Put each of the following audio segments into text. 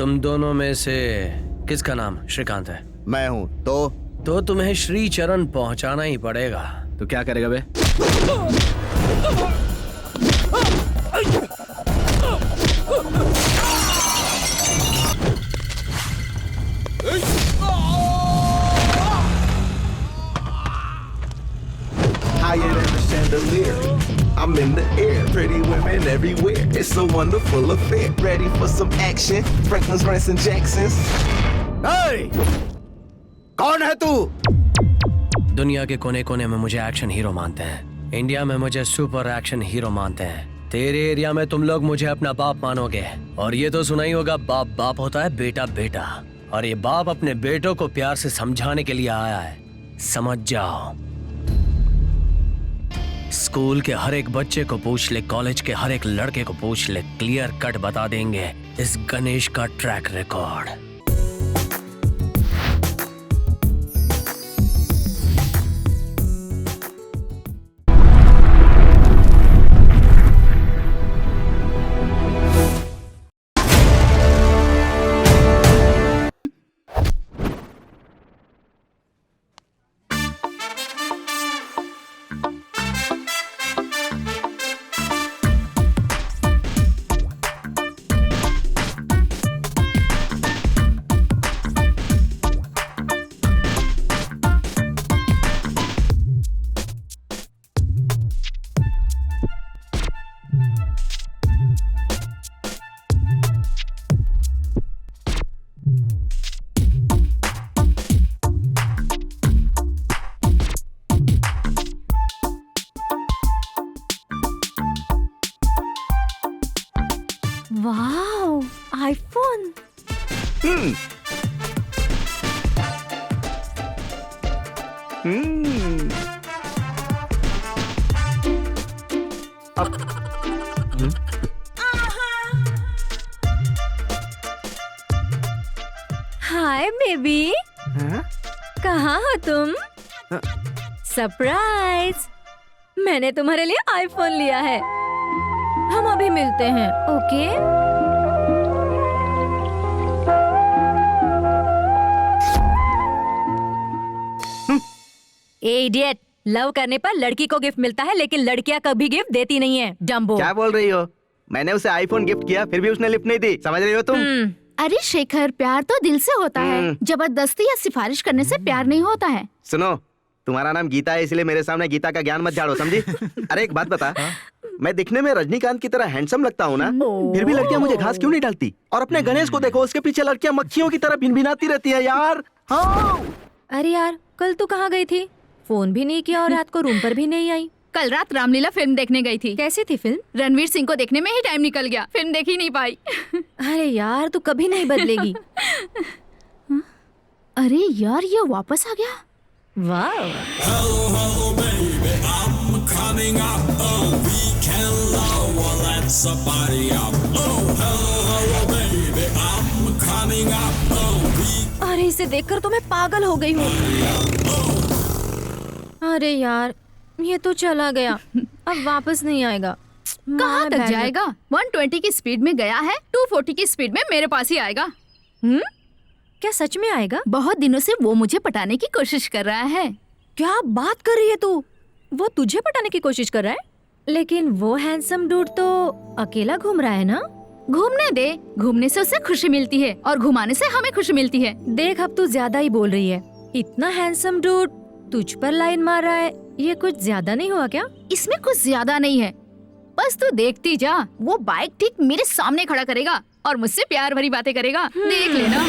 तुम दोनों में से किसका नाम श्रीकांत है? मैं हूँ। तो तुम्हें श्री चरण पहुंचाना ही पड़ेगा। तो क्या करेगा बे? Higher than a chandelier. I'm in the air, pretty women everywhere. It's a wonderful affair. Ready for some action? Franklin's, Branson, Jackson's. hey! कौन है तू? दुनिया के कोने कोने में मुझे एक्शन हीरो मानते हैं। इंडिया में मुझे सुपर एक्शन हीरो मानते हैं। तेरे एरिया में तुम लोग मुझे अपना बाप मानोगे। और ये तो सुना ही होगा, बाप बाप होता है, बेटा बेटा। और ये बाप अपने बेटों को प्यार से समझाने के लिए आया है। समझ जाओ। स्कूल के हर एक बच्चे को पूछ ले, कॉलेज के हर एक लड़के को पूछ ले, क्लियर कट बता देंगे इस गणेश का track record. Wow, iPhone. Hi baby, कहाँ हो तुम? सरप्राइज, मैंने तुम्हारे लिए आईफोन लिया है। हम अभी मिलते हैं, ओके? इडियट, लव करने पर लड़की को गिफ्ट मिलता है, लेकिन लड़कियां कभी गिफ्ट देती नहीं है। डम्बो। क्या बोल रही हो? मैंने उसे आईफोन गिफ्ट किया, फिर भी उसने लिफ्ट नहीं दी। समझ रही हो तुम? अरे शेखर, प्यार तो दिल से होता है, जबरदस्ती या सिफारिश करने से प्यार नहीं होता है। सुनो, तुम्हारा नाम गीता है, इसलिए मेरे सामने गीता का ज्ञान मत झाड़ो, समझी? अरे एक बात बता, मैं दिखने में रजनीकांत की तरह हैंडसम लगता हूँ ना, फिर भी लड़कियाँ मुझे घास क्यों नहीं डालती? और अपने गणेश को देखो, उसके पीछे लड़कियाँ मक्खियों की तरह भिनभिनाती रहती है यार। हाँ। अरे यार, कल तू कहाँ गई थी? फोन भी नहीं किया और रात को रूम पर भी नहीं आई। कल रात रामलीला फिल्म देखने गई थी। कैसी थी फिल्म? रणवीर सिंह को देखने में ही टाइम निकल गया, फिल्म देख ही नहीं पाई। अरे यार, तू कभी नहीं बदलेगी। अरे यार, ये वापस आ गया। वाह। अरे इसे देखकर तो मैं पागल हो गई हूँ। अरे यार, ये तो चला गया, अब वापस नहीं आएगा। कहाँ तक जाएगा? 120 की स्पीड में गया है, 240 की स्पीड में मेरे पास ही आएगा। क्या सच में आएगा? बहुत दिनों से वो मुझे पटाने की कोशिश कर रहा है। क्या बात कर रही है तू? वो तुझे पटाने की कोशिश कर रहा है? लेकिन वो हैंडसम डूड तो अकेला घूम रहा है ना? घूमने दे, घूमने से उसे खुशी मिलती है और घुमाने से हमें खुशी मिलती है। देख, अब तू ज्यादा ही बोल रही है। इतना हैंडसम डूड तुझ पर लाइन मार रहा है, ये कुछ ज्यादा नहीं हुआ क्या? इसमें कुछ ज्यादा नहीं है, बस तू देखती जा। वो बाइक ठीक मेरे सामने खड़ा करेगा और मुझसे प्यार भरी बातें करेगा। देख लेना।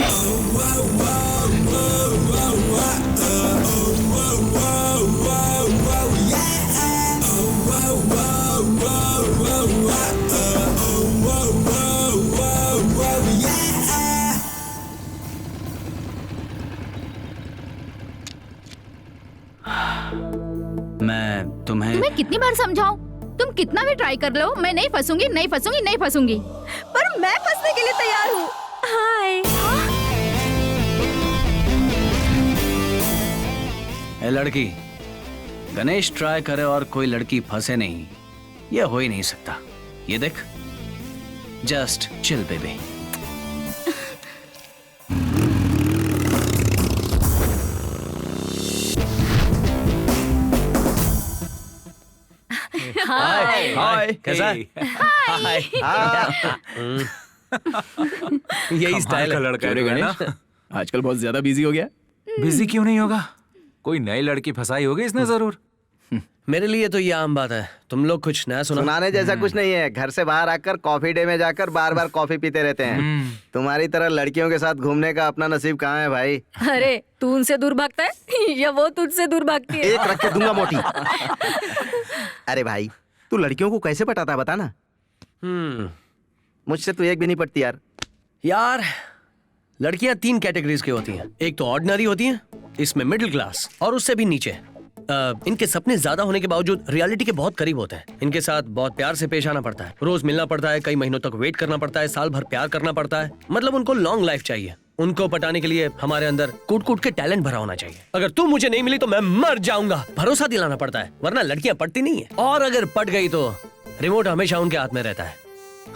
मैं तुम्हें कितनी बार समझाऊं? तुम कितना भी ट्राई कर लो, मैं नहीं फंसूंगी, नहीं फंसूंगी, नहीं फंसूंगी। पर मैं फंसने के लिए तैयार हूँ। हाय। ए लड़की, गणेश ट्राई करे और कोई लड़की फंसे नहीं, ये हो ही नहीं सकता। ये देख, जस्ट चिल बेबी। हाय हाय कैसा है? हाय यही स्टाइल का है। लड़का अरे है ना। गणेश आजकल बहुत ज्यादा बिजी हो गया। बिजी क्यों नहीं होगा? कोई नई लड़की फंसाई होगी इसने जरूर। मेरे लिए तो ये आम बात है। तुम लोग कुछ नया सुना? सुनाने जैसा कुछ नहीं है। घर से बाहर आकर कॉफी डे में जाकर बार बार कॉफी पीते रहते हैं। तुम्हारी तरह लड़कियों के साथ घूमने का अपना नसीब कहाँ है भाई? अरे तू उनसे दूर भागता है या वो तुझसे दूर भागती है? एक रख के दूंगा मोटी। अरे भाई तू लड़कियों को कैसे पटाता है बता ना। मुझसे तो एक भी नहीं पटती यार। यार लड़कियां 3 कैटेगरीज की होती हैं। एक तो ऑर्डिनरी होती हैं, इसमें मिडिल क्लास और उससे भी नीचे। इनके सपने ज्यादा होने के बावजूद रियलिटी के बहुत करीब होते हैं। इनके साथ बहुत प्यार से पेश आना पड़ता है, रोज मिलना पड़ता है, कई महीनों तक वेट करना पड़ता है, साल भर प्यार करना पड़ता है। मतलब उनको लॉन्ग लाइफ चाहिए। उनको पटाने के लिए हमारे अंदर कूट कूट के टैलेंट भरा होना चाहिए। अगर तू मुझे नहीं मिली तो मैं मर जाऊंगा, भरोसा दिलाना पड़ता है, वरना लड़कियां पटती नहीं है। और अगर पट गई तो रिमोट हमेशा उनके हाथ में रहता है।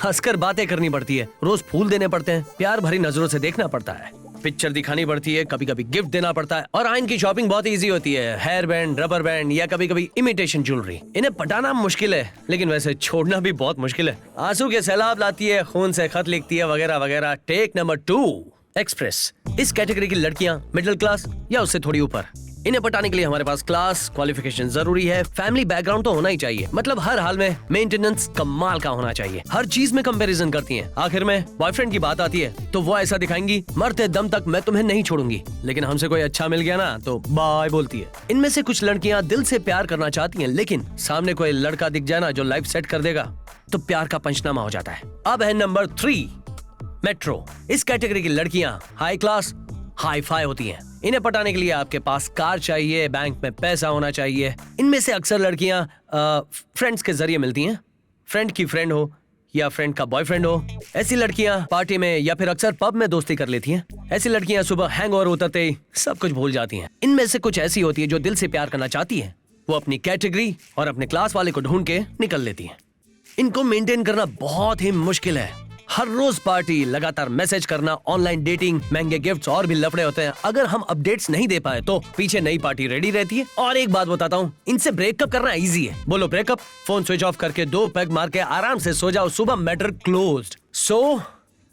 हंसकर बातें करनी पड़ती है, रोज फूल देने पड़ते हैं, प्यार भरी नजरों से देखना पड़ता है, पिक्चर दिखानी पड़ती है, कभी कभी गिफ्ट देना पड़ता है। और इनकी शॉपिंग बहुत इजी होती है, हेयर बैंड, रबर बैंड या कभी कभी इमिटेशन ज्वेलरी। इन्हें पटाना मुश्किल है, लेकिन वैसे छोड़ना भी बहुत मुश्किल है। आंसू के सैलाब लाती है, खून से खत लिखती है, वगैरह वगैरह। Take number 2 express. इस कैटेगरी की लड़कियां मिडिल क्लास या उससे थोड़ी ऊपर। इन्हें पटाने के लिए हमारे पास क्लास क्वालिफिकेशन जरूरी है, फैमिली बैकग्राउंड तो होना ही चाहिए। मतलब हर हाल में मेंटेनेंस कमाल का होना चाहिए। हर चीज में कंपैरिजन करती हैं। आखिर में बॉयफ्रेंड की बात आती है तो वो ऐसा दिखाएंगी, मरते दम तक मैं तुम्हें नहीं छोड़ूंगी। लेकिन हमसे कोई अच्छा मिल गया ना तो बाय बोलती है। इनमें से कुछ लड़कियां दिल से प्यार करना चाहती हैं, लेकिन सामने कोई लड़का दिख जाए ना जो लाइफ सेट कर देगा तो प्यार का पंचनामा हो जाता है। अब है नंबर 3 मेट्रो। इस कैटेगरी की लड़कियां हाई क्लास हाई फाई होती हैं। इन्हें पटाने के लिए आपके पास कार चाहिए, बैंक में पैसा होना चाहिए। इनमें से अक्सर लड़कियां फ्रेंड्स के जरिए मिलती हैं। फ्रेंड की फ्रेंड हो या फ्रेंड का बॉयफ्रेंड हो। ऐसी लड़कियां पार्टी में या फिर अक्सर पब में दोस्ती कर लेती हैं। ऐसी लड़कियां सुबह हैंगओवर उतरते ही सब कुछ भूल जाती हैं। इनमें से कुछ ऐसी होती है जो दिल से प्यार करना चाहती है। वो अपनी कैटेगरी और अपने क्लास वाले को ढूंढ के निकल लेती हैं। इनको मेंटेन करना बहुत ही मुश्किल है। हर रोज पार्टी, लगातार मैसेज करना, ऑनलाइन डेटिंग, महंगे गिफ्ट्स और भी लफड़े होते हैं। अगर हम अपडेट्स नहीं दे पाए तो पीछे नई पार्टी रेडी रहती है। और एक बात बताता हूँ, इनसे ब्रेकअप करना इजी है। बोलो ब्रेकअप, फोन स्विच ऑफ करके 2 पैग मार के आराम से सो जाओ, सुबह मैटर क्लोज्ड। सो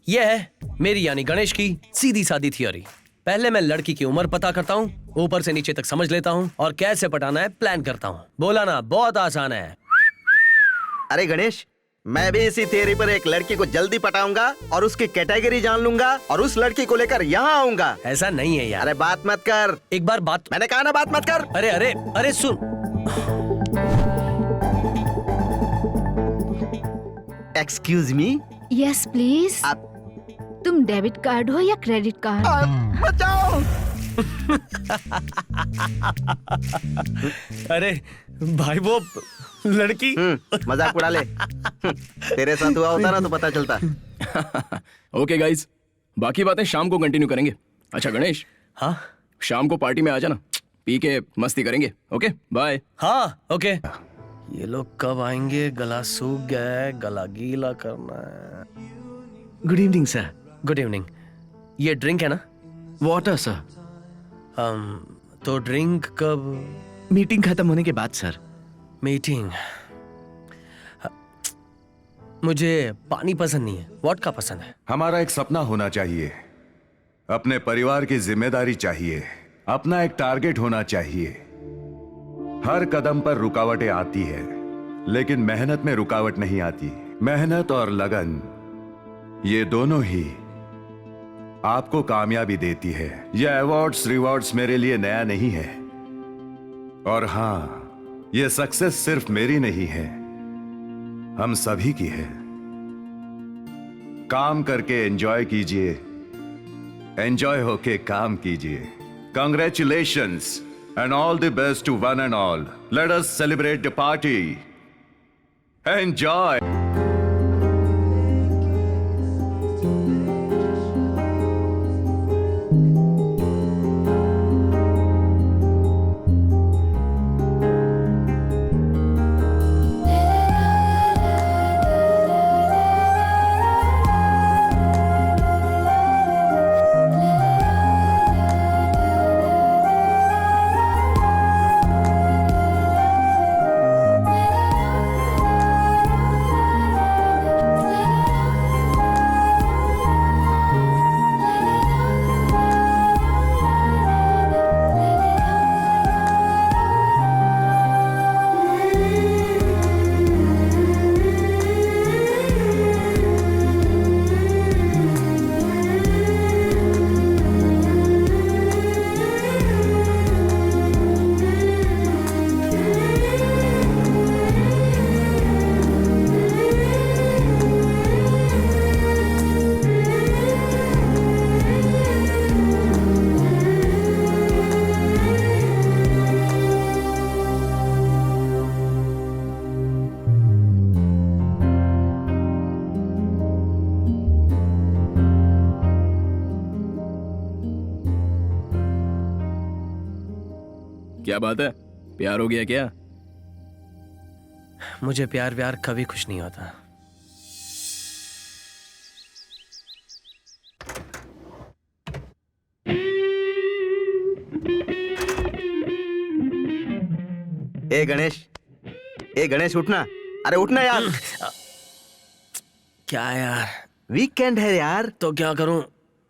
यह है मेरी यानी गणेश की सीधी सादी थियोरी। पहले मैं लड़की की उम्र पता करता हूँ, ऊपर से नीचे तक समझ लेता हूँ और कैसे पटाना है प्लान करता हूँ। बोला ना, बहुत आसान है। अरे गणेश, मैं भी इसी थियरी पर एक लड़की को जल्दी पटाऊंगा और उसकी कैटेगरी जान लूंगा और उस लड़की को लेकर यहाँ आऊंगा। ऐसा नहीं है यार। अरे बात मत कर। एक बार बात, मैंने कहा ना बात मत कर। अरे अरे अरे सुन। Excuse me. Yes please. आप तुम डेबिट कार्ड हो या क्रेडिट कार्ड? बचाओ। अरे भाई वो लड़की। मजाक उड़ा ले। तेरे साथ हुआ होता ना तो पता चलता। ओके गाइस, बाकी बातें शाम को कंटिन्यू करेंगे। अच्छा गणेश, हाँ शाम को पार्टी में आ जाना, पी के मस्ती करेंगे। Okay bye. हाँ ओके। ये लोग कब आएंगे? गला सूख गया है, गला गीला करना है। Good evening sir. Good evening. ये ड्रिंक है ना? Water sir. तो ड्रिंक कब? मीटिंग खत्म होने के बाद सर। मीटिंग? मुझे पानी पसंद नहीं है, वोडका पसंद है। हमारा एक सपना होना चाहिए, अपने परिवार की जिम्मेदारी चाहिए, अपना एक टारगेट होना चाहिए। हर कदम पर रुकावटें आती है, लेकिन मेहनत में रुकावट नहीं आती। मेहनत और लगन, ये दोनों ही आपको कामयाबी देती है। ये अवार्ड्स रिवॉर्ड्स मेरे लिए नया नहीं है। और हां, ये सक्सेस सिर्फ मेरी नहीं है, हम सभी की है। काम करके एंजॉय कीजिए, एंजॉय होके काम कीजिए। Congratulations and all the best to one and all. Let us celebrate the party. Enjoy. क्या बात है, प्यार हो गया क्या? मुझे प्यार व्यार कभी खुश नहीं होता। ए गणेश उठना, अरे उठना यार। क्या यार? वीकेंड है यार। तो क्या करूं?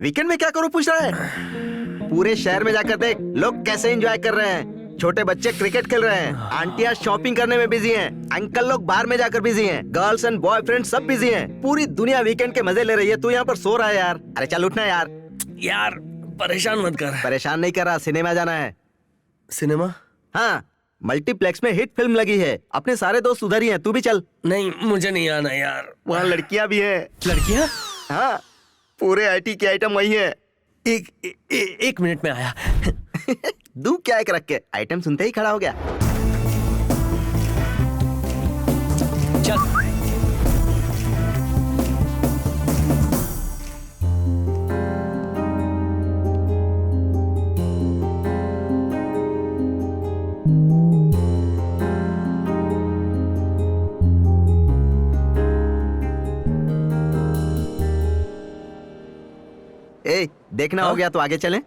वीकेंड में क्या करूं पूछ रहा है? पूरे शहर में जाकर देख लोग कैसे एंजॉय कर रहे हैं। छोटे बच्चे क्रिकेट खेल रहे हैं, आंटियां शॉपिंग करने में बिजी हैं, अंकल लोग बार में जाकर बिजी हैं, गर्ल्स एंड बॉयफ्रेंड सब बिजी हैं। पूरी दुनिया वीकेंड के मजे ले रही है, तू यहाँ पर सो रहा है यार। अरे चल उठना यार। यार परेशान मत कर। परेशान नहीं कर रहा, सिनेमा जाना है। सिनेमा? हाँ, मल्टीप्लेक्स में हिट फिल्म लगी है, अपने सारे दोस्त उधर ही हैं, तू भी चल। नहीं मुझे नहीं आना यार। वहाँ लड़कियां भी हैं। लड़कियां? हाँ, पूरे आईटी के आइटम वही हैं। एक मिनट में आया। दू क्या एक रख के, आइटम सुनते ही खड़ा हो गया। चल। ए, देखना हो गया तो आगे चलें।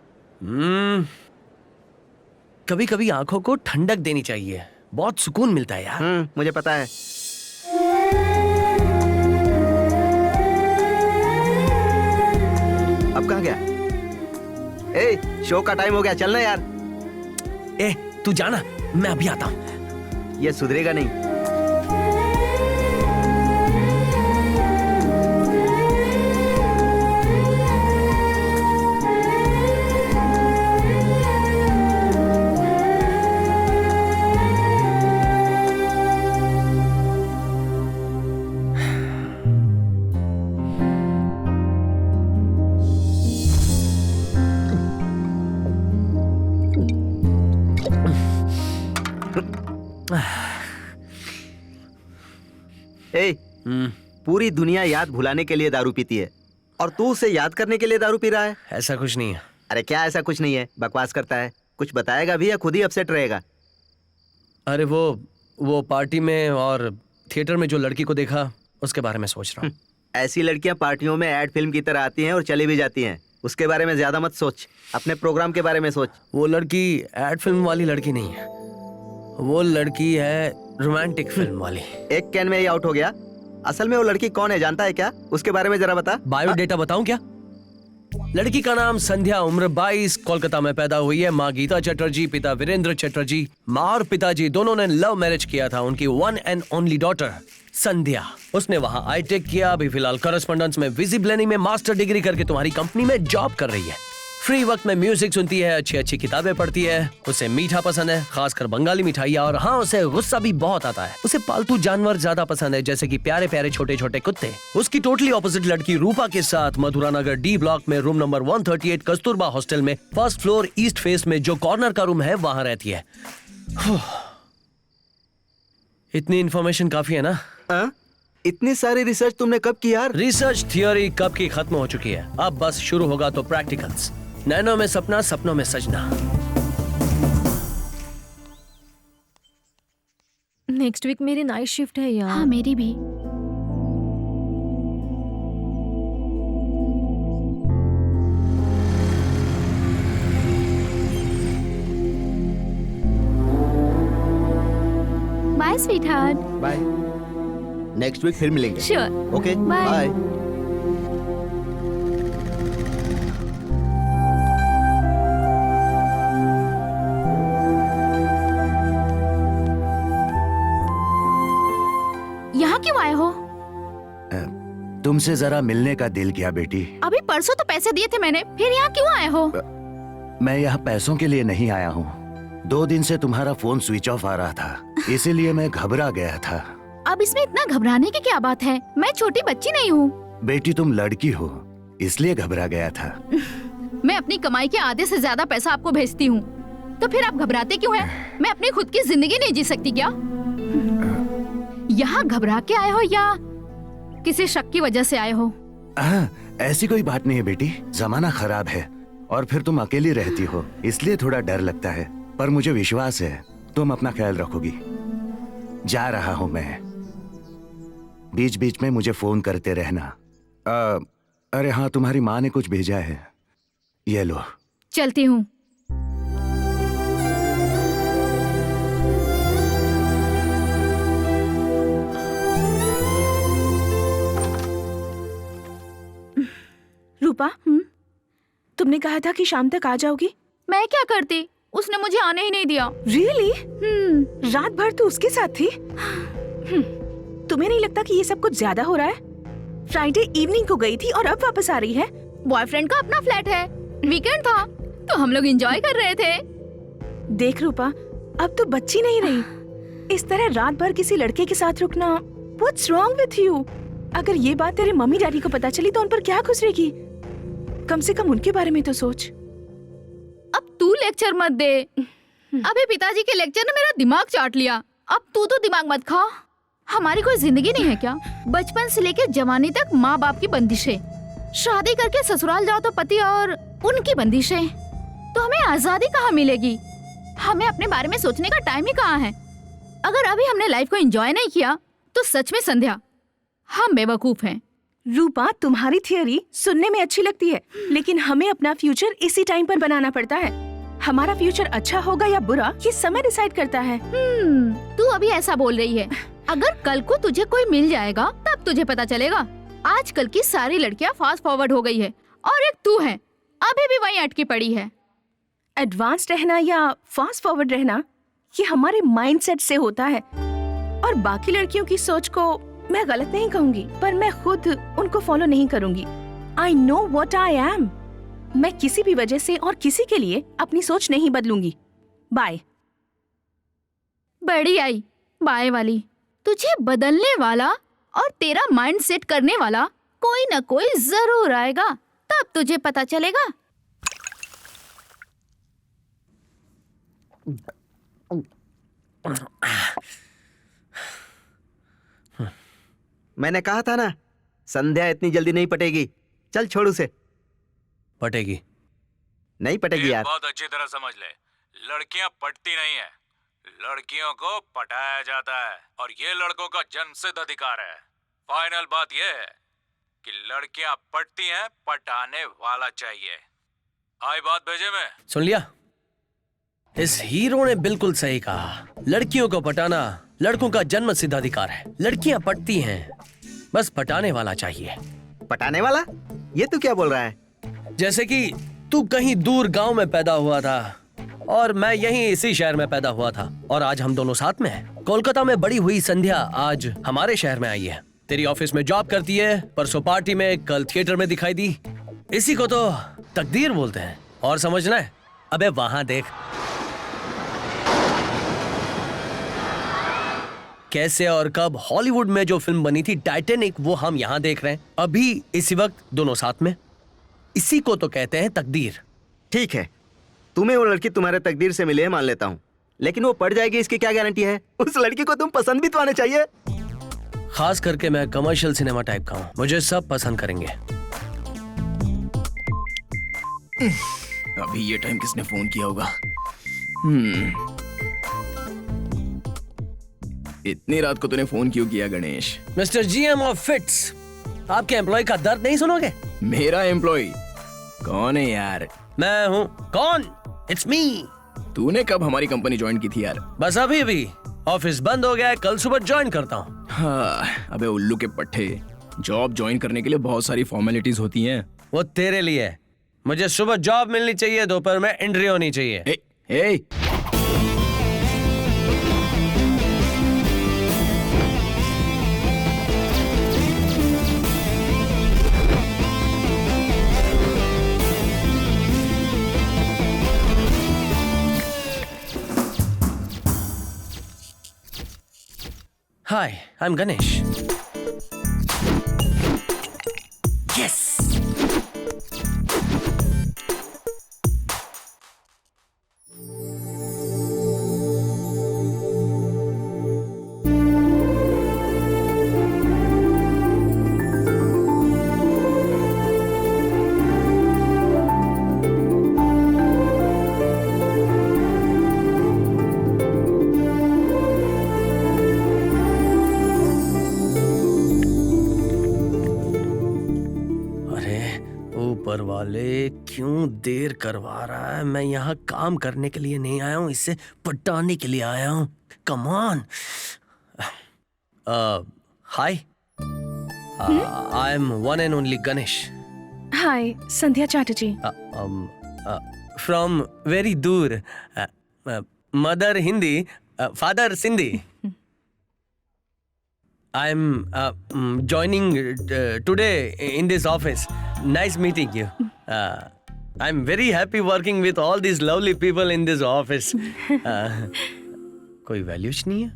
कभी कभी आंखों को ठंडक देनी चाहिए, बहुत सुकून मिलता है यार। मुझे पता है। अब कहाँ गया? ए, शो का टाइम हो गया, चलना यार। ए, तू जाना, मैं अभी आता हूँ। ये सुधरेगा नहीं। ए, पूरी दुनिया याद भुलाने के लिए दारू पीती है और तू उसे याद करने के लिए दारू पी रहा है। ऐसा कुछ नहीं है। अरे क्या ऐसा कुछ नहीं है, बकवास करता है। कुछ बताएगा भी या खुद ही अपसेट रहेगा? अरे वो पार्टी में और थिएटर में जो लड़की को देखा उसके बारे में सोच रहा हूँ। ऐसी लड़कियां पार्टियों में एड फिल्म की तरह आती हैं और चली भी जाती हैं। उसके बारे में ज्यादा मत सोच, अपने प्रोग्राम के बारे में सोच। वो लड़की एड फिल्म वाली लड़की नहीं है, वो लड़की है रोमांटिक फिल्म वाली। एक कैन में ही आउट हो गया। असल में वो लड़की कौन है जानता है क्या? उसके बारे में जरा बता। बायोडेटा बताऊं क्या? लड़की का नाम संध्या, उम्र 22, कोलकाता में पैदा हुई है। माँ गीता चटर्जी, पिता वीरेंद्र चटर्जी। माँ और पिताजी दोनों ने लव मैरिज किया था। उनकी वन एंड ओनली डॉटर संध्या, उसने वहाँ आईटेक किया। अभी फिलहाल करस्पॉन्डेंस में विजिबलिटी में मास्टर डिग्री करके तुम्हारी कंपनी में जॉब कर रही है। फ्री वक्त में म्यूजिक सुनती है, अच्छी अच्छी किताबें पढ़ती है। उसे मीठा पसंद है, खासकर बंगाली मिठाइयाँ। और हाँ, उसे गुस्सा भी बहुत आता है। उसे पालतू जानवर ज्यादा पसंद है, जैसे कि प्यारे प्यारे छोटे छोटे कुत्ते। उसकी टोटली ऑपोजिट लड़की रूपा के साथ मथुरा नगर डी ब्लॉक में रूम नंबर 138 कस्तूरबा हॉस्टल में फर्स्ट फ्लोर ईस्ट फेस में जो कॉर्नर का रूम है वहाँ रहती है। इतनी इन्फॉर्मेशन काफी है ना? इतनी सारी रिसर्च तुमने कब की यार? रिसर्च थियोरी कब की खत्म हो चुकी है, अब बस शुरू होगा तो प्रैक्टिकल्स। नैनो में सपना, सपनों में सजना। नेक्स्ट वीक मेरी नाइट शिफ्ट है यार। हाँ मेरी भी। Bye sweetheart. Bye. Next week फिर मिलेंगे। श्योर। Okay Bye. बाय। यहाँ क्यों आए हो? तुमसे जरा मिलने का दिल किया बेटी। अभी परसों तो पैसे दिए थे मैंने, फिर यहाँ क्यों आए हो? मैं यहाँ पैसों के लिए नहीं आया हूँ। 2 दिन से तुम्हारा फोन स्विच ऑफ आ रहा था, इसीलिए मैं घबरा गया था। अब इसमें इतना घबराने की क्या बात है? मैं छोटी बच्ची नहीं हूँ। बेटी तुम लड़की हो, इसलिए घबरा गया था। मैं अपनी कमाई के आधे से ज्यादा पैसा आपको भेजती हूँ, तो फिर आप घबराते क्यों हैं? मैं अपनी खुद की जिंदगी नहीं जी सकती क्या? यहाँ घबरा के आए हो या किसी शक की वजह से आए हो? ऐसी कोई बात नहीं है बेटी, जमाना खराब है और फिर तुम अकेली रहती हो, इसलिए थोड़ा डर लगता है। पर मुझे विश्वास है तुम अपना ख्याल रखोगी। जा रहा हूं मैं, बीच बीच में मुझे फोन करते रहना। अरे हाँ, तुम्हारी माँ ने कुछ भेजा है, ये लो। चलती हूँ। रूपा, तुमने कहा था कि शाम तक आ जाओगी। मैं क्या करती, उसने मुझे आने ही नहीं दिया। रियली? रात भर तो उसके साथ थी। तुम्हें नहीं लगता कि ये सब कुछ ज्यादा हो रहा है? फ्राइडे इवनिंग को गई थी और अब वापस आ रही है। बॉयफ्रेंड का अपना फ्लैट है, वीकेंड था तो हम लोग एंजॉय कर रहे थे। देख रूपा, अब तो बच्ची नहीं रही। इस तरह रात भर किसी लड़के के साथ रुकना, व्हाट्स रॉन्ग विथ यू? अगर ये बात तेरे मम्मी डैडी को पता चली तो उन पर क्या गुजरेगी? कम से कम उनके बारे में तो सोच। अब तू लेक्चर मत दे। अभी पिताजी के लेक्चर ने मेरा दिमाग चाट लिया। अब तू तो दिमाग मत खा। हमारी कोई जिंदगी नहीं है क्या? बचपन से लेकर जवानी तक माँ बाप की बंदिशें, शादी करके ससुराल जाओ तो पति और उनकी बंदिशें। तो हमें आजादी कहाँ मिलेगी? हमें अपने बारे में सोचने का टाइम ही कहाँ है? अगर अभी हमने लाइफ को एंजॉय नहीं किया तो सच में संध्या, हम बेवकूफ हैं। रूपा, तुम्हारी थियरी सुनने में अच्छी लगती है, लेकिन हमें अपना फ्यूचर इसी टाइम पर बनाना पड़ता है। हमारा फ्यूचर अच्छा होगा या बुरा, ये समय डिसाइड करता है। तू अभी ऐसा बोल रही है। अगर कल को तुझे कोई मिल जाएगा तब तुझे पता चलेगा। आजकल की सारी लड़कियां फास्ट फॉरवर्ड हो गई है और एक तू है अभी भी वहीं अटकी पड़ी है। एडवांस रहना या फास्ट फॉरवर्ड रहना, ये हमारे माइंडसेट से होता है। और बाकी लड़कियों की सोच को मैं गलत नहीं कहूंगी, पर मैं खुद उनको फॉलो नहीं करूंगी। I know what I am. मैं किसी भी वजह से और किसी के लिए अपनी सोच नहीं बदलूंगी। बाय। बड़ी आई बाय वाली। तुझे बदलने वाला और तेरा माइंड सेट करने वाला कोई ना कोई जरूर आएगा, तब तुझे पता चलेगा। मैंने कहा था ना, संध्या इतनी जल्दी नहीं पटेगी। चल छोड़ उसे। पटेगी। नहीं पटेगी यार। बहुत अच्छी तरह समझ ले, लड़कियां पटती नहीं है, लड़कियों को पटाया जाता है और ये लड़कों का जन्मसिद्ध अधिकार है। फाइनल बात ये है कि लड़कियां पटती हैं, पटाने वाला चाहिए। आई बात भेजे में? सुन लिया? इस हीरो ने बिल्कुल सही कहा। लड़कियों को पटाना लड़कों का जन्म सिद्ध अधिकार है। लड़कियां पटती हैं, बस पटाने वाला चाहिए। पटाने वाला? ये तू क्या बोल रहा है? जैसे कि तू कहीं दूर गांव में पैदा हुआ था और मैं यहीं इसी शहर में पैदा हुआ था, और आज हम दोनों साथ में हैं। कोलकाता में बड़ी हुई संध्या आज हमारे शहर में आई है। तेरी ऑफिस में जॉब करती है, परसों पार्टी में, कल थिएटर में दिखाई दी। इसी को तो तकदीर बोलते हैं। और समझना है? अबे वहां देख कैसे और कब हॉलीवुड में जो फिल्म बनी थी टाइटैनिक, वो हम यहाँ देख रहे हैं अभी इसी वक्त दोनों साथ में। इसी को तो कहते हैं तकदीर। ठीक है, तुम्हें वो लड़की तुम्हारे तकदीर से मिली है मान लेता हूँ, लेकिन वो पड़ जाएगी इसकी क्या गारंटी है? उस लड़की को तुम पसंद भी तो आने चाहिए। खास करके मैं कमर्शियल सिनेमा टाइप का हूँ, मुझे सब पसंद करेंगे। अभी ये टाइम किसने फोन किया होगा? इतनी रात को तूने फोन क्यों किया Ganesh? Mister GM of fits, आपके एम्प्लॉय का दर्द नहीं सुनोगे? मेरा एम्प्लॉय कौन है यार? मैं हूँ। कौन? It's me. तूने कब हमारी कंपनी ज्वाइन की थी यार? बस अभी अभी। ऑफिस बंद हो गया है, कल सुबह ज्वाइन करता हूँ। हाँ, अबे उल्लू के पट्टे, जॉब ज्वाइन करने के लिए बहुत सारी फॉर्मेलिटीज होती हैं। वो तेरे लिए। मुझे सुबह जॉब मिलनी चाहिए, दोपहर में एंट्री होनी चाहिए। ए, Hi, I'm Ganesh. Yes! साले क्यों देर करवा रहा है? मैं यहाँ काम करने के लिए नहीं आया हूँ, इससे पटाने के लिए आया हूँ। Come on. Hi, I am one and only Ganesh hi, Sandhya Chatterjee. From very दूर। Mother Hindi, father Sindhi. I am joining today in this office. Nice meeting you. I'm very happy working with all these lovely people in this office. कोई values नहीं है?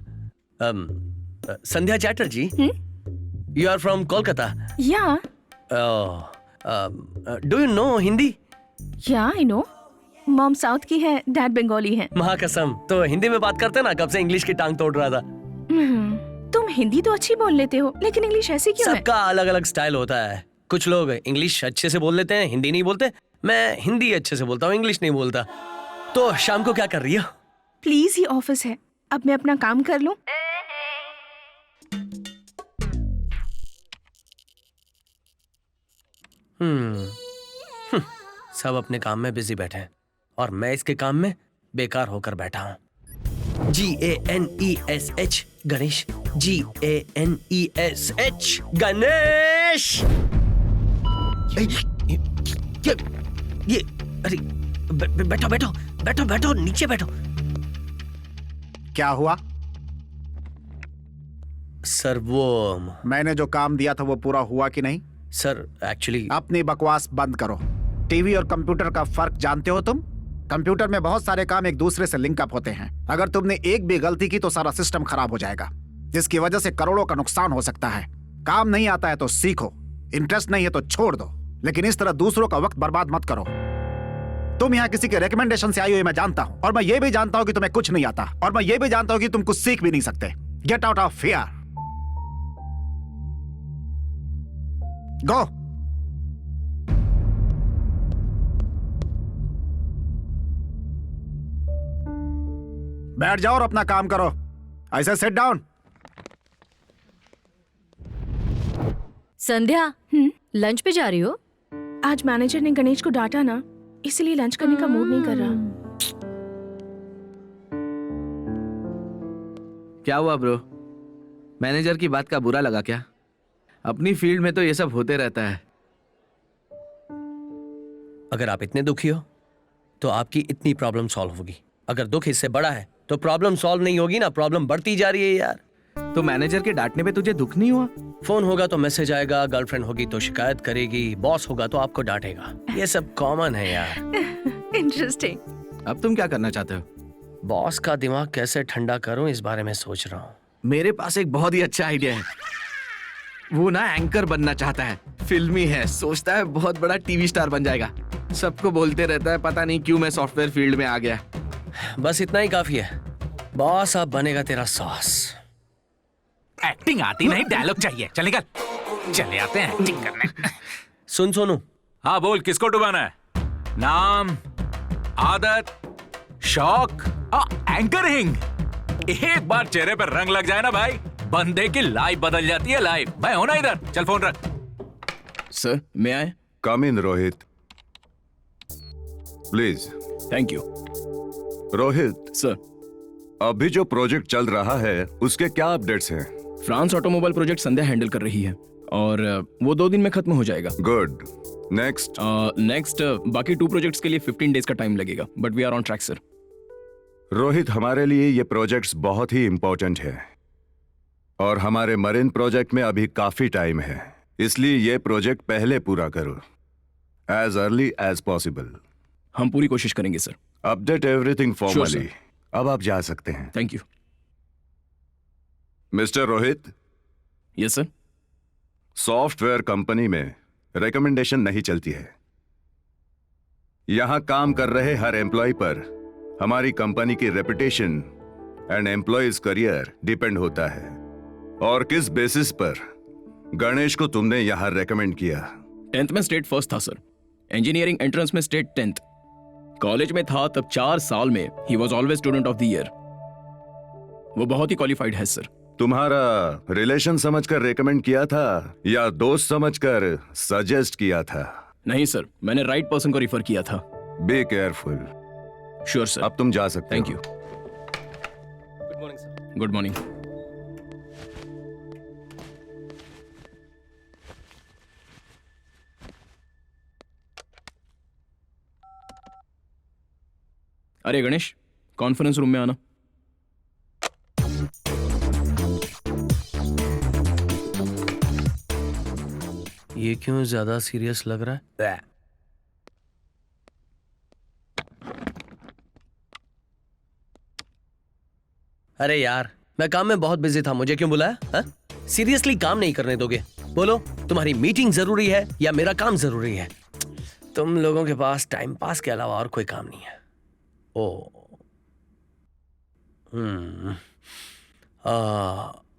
संध्या Chatterjee, you are from Kolkata. Yeah. Do you know Hindi? Yeah, I know. Mom south की है, dad Bengali है। महाकसम, तो हिंदी में बात करते ना, कब से इंग्लिश की टांग तोड़ रहा था। तुम हिंदी तो अच्छी बोल लेते हो, लेकिन इंग्लिश ऐसी क्यों है? सबका अलग अलग स्टाइल होता है। कुछ लोग इंग्लिश अच्छे से बोल लेते हैं, हिंदी नहीं बोलते। मैं हिंदी अच्छे से बोलता हूँ, इंग्लिश नहीं बोलता। तो शाम को क्या कर रही हो? प्लीज, ये ऑफिस है, अब मैं अपना काम कर लूं। सब अपने काम में बिजी बैठे हैं और मैं इसके काम में बेकार होकर बैठा हूँ। GANESH Ganesh, GANESH Ganesh. ये अरे बैठो बैठो बैठो बैठो, नीचे बैठो। क्या हुआ? सर वो मैंने जो काम दिया था वो पूरा हुआ कि नहीं? सर एक्चुअली अपनी बकवास बंद करो। टीवी और कंप्यूटर का फर्क जानते हो तुम? कंप्यूटर में बहुत सारे काम एक दूसरे से लिंक अप होते हैं। अगर तुमने एक भी गलती की तो सारा सिस्टम खराब हो जाएगा, जिसकी वजह से करोड़ों का नुकसान हो सकता है। काम नहीं आता है तो सीखो, इंटरेस्ट नहीं है तो छोड़ दो, लेकिन इस तरह दूसरों का वक्त बर्बाद मत करो। तुम यहाँ किसी के रिकमेंडेशन से आई हुई मैं जानता हूँ, और मैं ये भी जानता हूँ कि तुम्हें कुछ नहीं आता, और मैं ये भी जानता हूँ कि तुम कुछ सीख भी नहीं सकते। गेट आउट ऑफ हियर, गो। बैठ जाओ और अपना काम करो। ऐसे सिट डाउन। संध्या, लंच पे जा रही हो? आज मैनेजर ने गणेश को डांटा ना, इसलिए लंच करने का मूड नहीं कर रहा। क्या हुआ ब्रो? मैनेजर की बात का बुरा लगा क्या? अपनी फील्ड में तो ये सब होते रहता है। अगर आप इतने दुखी हो तो आपकी इतनी प्रॉब्लम सॉल्व होगी। अगर दुख इससे बड़ा है तो प्रॉब्लम सॉल्व नहीं होगी ना, प्रॉब्लम बढ़ती जा रही है यार। तो मैनेजर के डांटने पे तुझे दुख नहीं हुआ? फोन होगा तो मैसेज आएगा, गर्लफ्रेंड होगी तो शिकायत करेगी, बॉस होगा तो आपको डांटेगा। ये सब कॉमन है यार। इंटरेस्टिंग। अब तुम क्या करना चाहते हो? बॉस का दिमाग कैसे ठंडा करूं इस बारे में सोच रहा हूँ। मेरे पास एक बहुत ही अच्छा आइडिया है। वो ना एंकर बनना चाहता है, फिल्मी है, सोचता है बहुत बड़ा टीवी स्टार बन जाएगा। सबको बोलते रहता है पता नहीं क्यों मैं सॉफ्टवेयर फील्ड में आ गया। बस इतना ही काफी है। बॉस अब बनेगा तेरा सॉस। एक्टिंग आती नहीं, डायलॉग चाहिए। चल निकल, चले आते हैं एक्टिंग करने। सुन सोनू। हाँ बोल, किसको डुबाना है? नाम, आदत, शौक, एंकरिंग। एक बार चेहरे पर रंग लग जाए ना भाई, बंदे की लाइफ बदल जाती है। लाइफ। मैं हूं ना इधर, चल फोन रख। सर मैं आए? Come in Rohit, please. Thank you. Rohit sir, अभी जो प्रोजेक्ट चल रहा है उसके क्या अपडेट्स हैं? फ्रांस ऑटोमोबाइल प्रोजेक्ट संध्या हैंडल कर रही है और वो 2 दिन में खत्म हो जाएगा। गुड। नेक्स्ट बाकी 2 प्रोजेक्ट्स के लिए 15 डेज का टाइम लगेगा, but we are on track sir. Rohit, हमारे लिए ये प्रोजेक्ट्स बहुत ही इंपॉर्टेंट है और हमारे मरीन प्रोजेक्ट में अभी काफी टाइम है, इसलिए ये प्रोजेक्ट पहले पूरा करो, एज अर्ली एज पॉसिबल। हम पूरी कोशिश करेंगे sir. Update everything formally. sir. अब आप जा सकते हैं। Thank you. Mister Rohit. Yes sir. Software company में रिकमेंडेशन नहीं चलती है। यहां काम कर रहे हर एम्प्लॉय पर हमारी कंपनी की reputation and employees career depend होता है। और किस बेसिस पर गणेश को तुमने यहां रेकमेंड किया? 10th में स्टेट फर्स्ट था सर, इंजीनियरिंग एंट्रेंस में स्टेट 10th, कॉलेज में था तब 4 साल में he was always student of the year. वो बहुत ही क्वालिफाइड है सर। तुम्हारा रिलेशन समझकर रेकमेंड किया था या दोस्त समझकर सजेस्ट किया था? नहीं सर, मैंने राइट पर्सन को रिफर किया था। Be careful. Sure sir. अब तुम जा सकते थैंक हो। यू। Good morning. अरे गणेश, कॉन्फ्रेंस रूम में आना। ये क्यों ज्यादा सीरियस लग रहा है? अरे यार, मैं काम में बहुत बिजी था, मुझे क्यों बुलाया? सीरियसली काम नहीं करने दोगे? बोलो, तुम्हारी मीटिंग जरूरी है या मेरा काम जरूरी है? तुम लोगों के पास टाइम पास के अलावा और कोई काम नहीं है।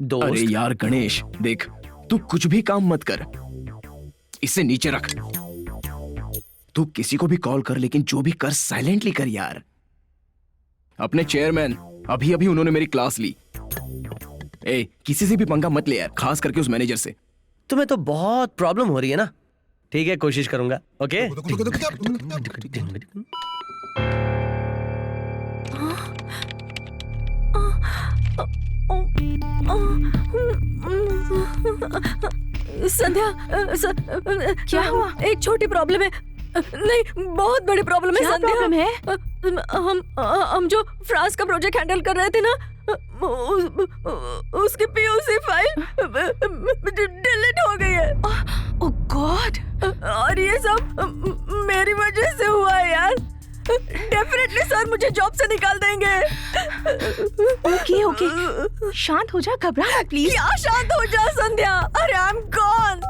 दोस्त। अरे यार गणेश, देख, तू कुछ भी काम मत कर, इसे नीचे रख। तू किसी को भी कॉल कर, लेकिन जो भी कर साइलेंटली कर यार। अपने चेयरमैन, अभी अभी उन्होंने मेरी क्लास ली। ए, किसी से भी पंगा मत ले यार, खास करके उस मैनेजर से। तुम्हें तो बहुत प्रॉब्लम हो रही है ना? ठीक है, कोशिश करूंगा। ओके? संध्या, क्या हुआ? एक छोटी प्रॉब्लम है। नहीं, बहुत बड़ी प्रॉब्लम है क्या संध्या। प्रॉब्लम है? हम जो फ्रांस का प्रोजेक्ट हैंडल कर रहे थे ना, उसकी पीयूसी फाइल डिलीट हो गई है। ओह गॉड! और ये सब मेरी वजह से हुआ है यार। डेफिनेटली सर मुझे जॉब से निकाल देंगे। ओके ओके, शांत हो जा, घबरा मत प्लीज। क्या शांत हो जा संध्या? अरे आई एम गॉन।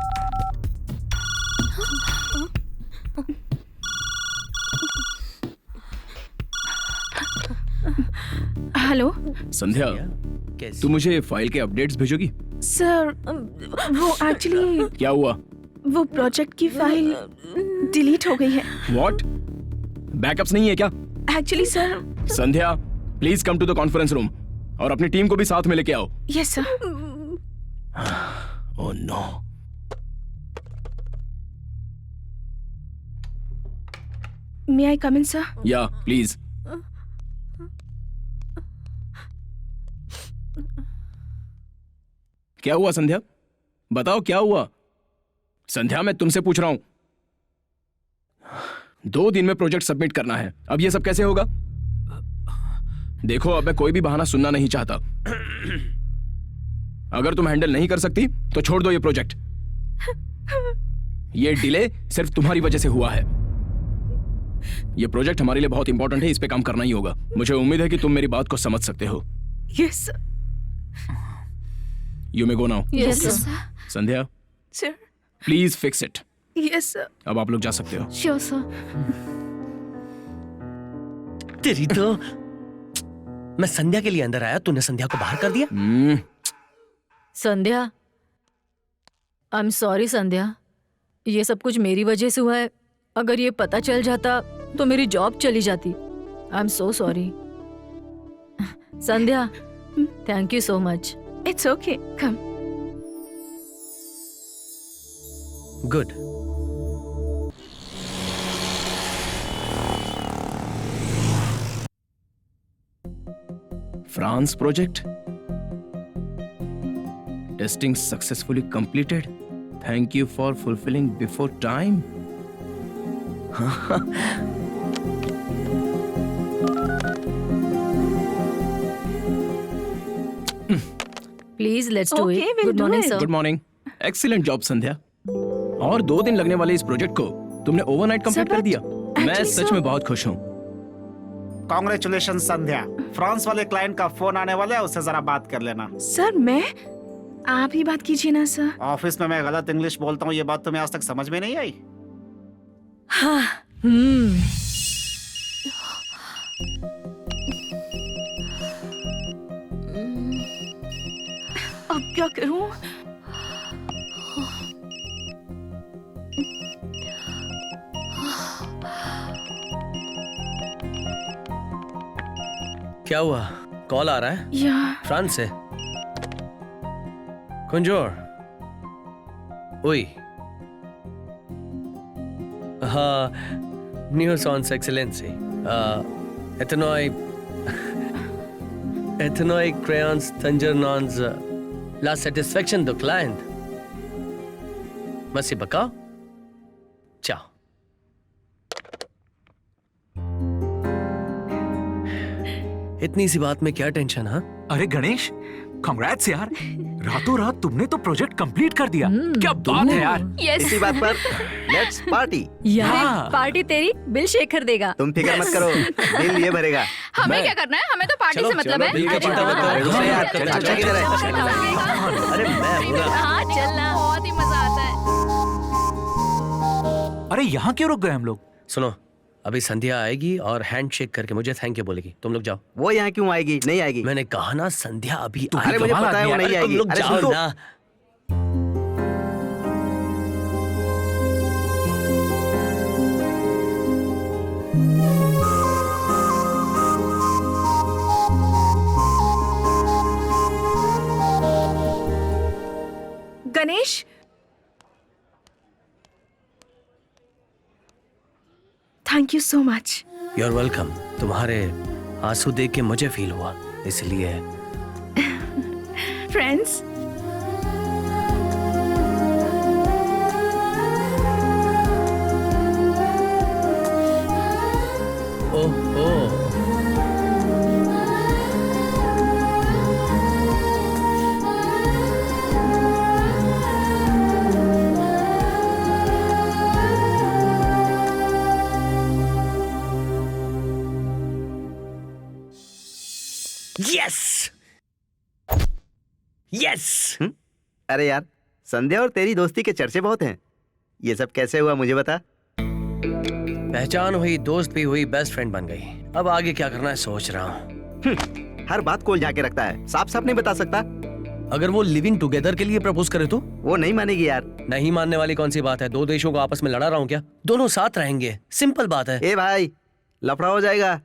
हेलो संध्या, तू मुझे फाइल के अपडेट्स भेजोगी? सर, वो एक्चुअली क्या हुआ? वो प्रोजेक्ट की फाइल डिलीट हो गई है। व्हाट? बैकअप्स नहीं है क्या? Actually sir. Sandhya, please come to the conference room और अपनी टीम को भी साथ में लेके आओ। Yes sir. Oh no. May I come in sir? Yeah please. क्या हुआ संध्या? बताओ क्या हुआ? संध्या, मैं तुमसे पूछ रहा हूं। 2 दिन में प्रोजेक्ट सबमिट करना है, अब ये सब कैसे होगा? देखो, अब मैं कोई भी बहाना सुनना नहीं चाहता। अगर तुम हैंडल नहीं कर सकती तो छोड़ दो ये प्रोजेक्ट। ये डिले सिर्फ तुम्हारी वजह से हुआ है। ये प्रोजेक्ट हमारे लिए बहुत इंपॉर्टेंट है, इस पे काम करना ही होगा। मुझे उम्मीद है कि तुम मेरी बात को समझ सकते हो। Yes sir. You may go now. Yes sir. Sandhya, sir. Please fix it. Yes sir. अब आप लोग जा सकते हो। Sure sir. तेरी तो, मैं संध्या के लिए अंदर आया, तूने संध्या को बाहर कर दिया। संध्या, आई एम सॉरी संध्या, ये सब कुछ मेरी वजह से हुआ है। अगर ये पता चल जाता तो मेरी जॉब चली जाती। I am so sorry Sandhya. Thank you so much. It's okay, come. Good. France project testing successfully completed. Thank you for fulfilling before time. Please let's do Okay, it. we'll good do morning it. Sir. Good morning. Excellent job Sandhya. और 2 दिन लगने वाले इस project को तुमने overnight complete कर दिया। मैं सच में बहुत खुश हूँ। कॉन्ग्रेचुलेशन संध्या। फ्रांस वाले क्लाइंट का फोन आने वाला है, उससे जरा बात कर लेना। सर मैं, आप ही बात कीजिए ना सर। ऑफिस में मैं गलत इंग्लिश बोलता हूँ, ये बात तुम्हें आज तक समझ में नहीं आई? हाँ। अब क्या करूं? क्या हुआ? कॉल आ रहा है या फ्रांस से। कुंजोर, ओई, New Sons Excellency. Ethanol crayons Tangerons la satisfaction do client. Masih baka? Ciao. इतनी सी बात में क्या टेंशन? हाँ, अरे गणेश, कांग्रेट्स यार, रातों रात तुमने तो प्रोजेक्ट कंप्लीट कर दिया। क्या बात है यार। यस इसी बात पर लेट्स पार्टी। यार पार्टी तेरी बिल शेखर देगा। तुम फिक्र मत करो, बिल ये भरेगा। हमें क्या करना है, हमें तो पार्टी से मतलब है। बिल का चिंता मत करो। रुको यार, अच्छा किधर है? अरे मैं बोला। हाँ चलना। बहुत ही मजा आता है। अरे यहाँ क्यों रुक गए हम लोग? सुनो, अभी संध्या आएगी और हैंड शेक करके मुझे थैंक यू बोलेगी। तुम लोग जाओ। वो यहाँ क्यों आएगी? नहीं आएगी। मैंने कहा ना संध्या अभी अरे मुझे पता है वो नहीं आएगी। तुम लोग अरे जाओ सुन तो। ना। Ganesh, thank you so much. You are welcome. तुम्हारे आंसू देख के मुझे फील हुआ, इसलिए। Friends, oh oh, yes yes. अरे यार, संध्या और तेरी दोस्ती के चर्चे बहुत हैं। ये सब कैसे हुआ मुझे बता। पहचान हुई, दोस्त भी हुई, बेस्ट फ्रेंड बन गई। अब आगे क्या करना है सोच रहा हूँ। हर बात खोल जाके रखता है, साफ साफ नहीं बता सकता। अगर वो लिविंग टुगेदर के लिए प्रपोज करे तो? वो नहीं मानेगी यार। नहीं मानने वाली कौन सी बात है? दो देशों को आपस में लड़ा रहा हूँ क्या? दोनों साथ रहेंगे, सिंपल बात है। ए भाई, लफड़ा हो जाएगा।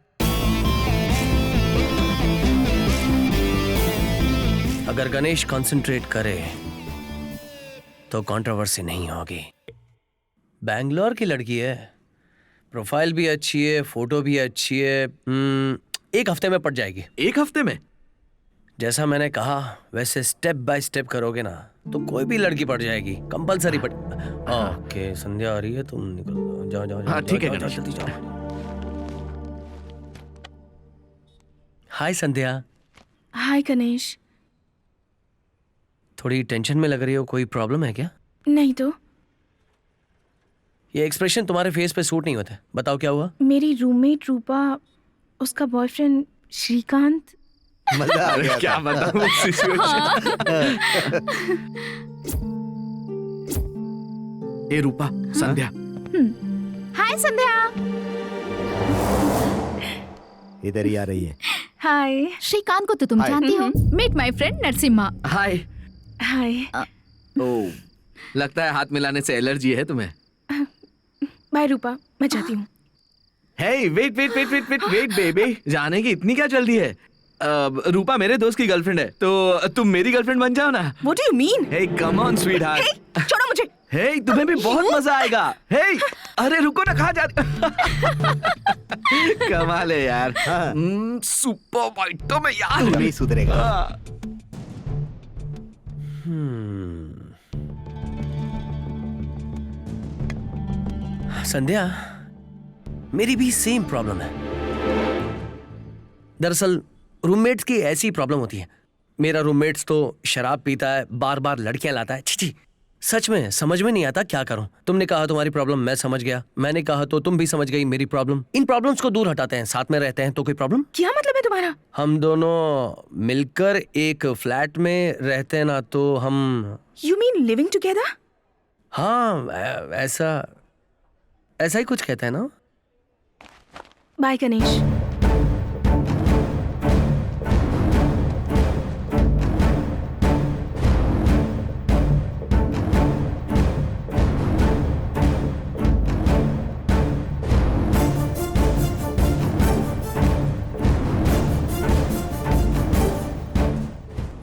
अगर गणेश कंसंट्रेट करे तो कंट्रोवर्सी नहीं होगी। बैंगलोर की लड़की है, प्रोफाइल भी अच्छी है, फोटो भी अच्छी है। एक हफ्ते में पट जाएगी। एक हफ्ते में? जैसा मैंने कहा वैसे स्टेप बाय स्टेप करोगे ना तो कोई भी लड़की पट जाएगी, कंपलसरी पट। ओके, संध्या आ रही है, तुम निकल जाओ जाओ। हाँ ठीक है जाओ, गणेश। जल्दी जाओ। हाय संध्या। हाय गणेश। थोड़ी टेंशन में लग रही हो, कोई प्रॉब्लम है क्या? नहीं तो। ये एक्सप्रेशन तुम्हारे फेस पे सूट नहीं होता। बताओ क्या हुआ? मेरी रूममेट रूपा, उसका बॉयफ्रेंड श्रीकांत। मजा आ गया। क्या बताऊं सिचुएशन। ए रूपा, संध्या। हाय संध्या। इधर ही आ रही है। हाय। श्रीकांत को तो तुम जानती हो। Meet my friend Narasimha. Hi. Hi. Oh, लगता है हाथ मिलाने से एलर्जी है तुम्हें। बाय रूपा, मैं जाती हूँ। Hey wait wait wait wait wait wait baby, जाने की इतनी क्या जल्दी है? रूपा मेरे दोस्त की गर्लफ्रेंड है, तो तुम मेरी गर्लफ्रेंड बन जाओ ना। What do you mean? Hey come on sweetheart. Hey, छोड़ो मुझे। हे तुम्हें भी बहुत मजा आएगा। हे अरे रुको ना, कहाँ जा कमाल है यार। सुपर आइटम है यार। तू नहीं सुधरेगा। संध्या, मेरी भी सेम प्रॉब्लम है। दरअसल रूममेट्स की ऐसी प्रॉब्लम होती है। मेरा रूममेट्स तो शराब पीता है, बार बार लड़कियां लाता है। छी, सच में समझ में नहीं आता क्या करूं। तुमने कहा तुम्हारी प्रॉब्लम, मैं समझ गया। मैंने कहा तो तुम भी समझ गई मेरी प्रॉब्लम। इन प्रॉब्लम्स को दूर हटाते हैं, साथ में रहते हैं तो कोई प्रॉब्लम? क्या मतलब है तुम्हारा? हम दोनों मिलकर एक फ्लैट में रहते हैं ना, तो हम। You mean living together? हाँ, ऐसा ही कुछ कहते हैं ना। बाय गणेश।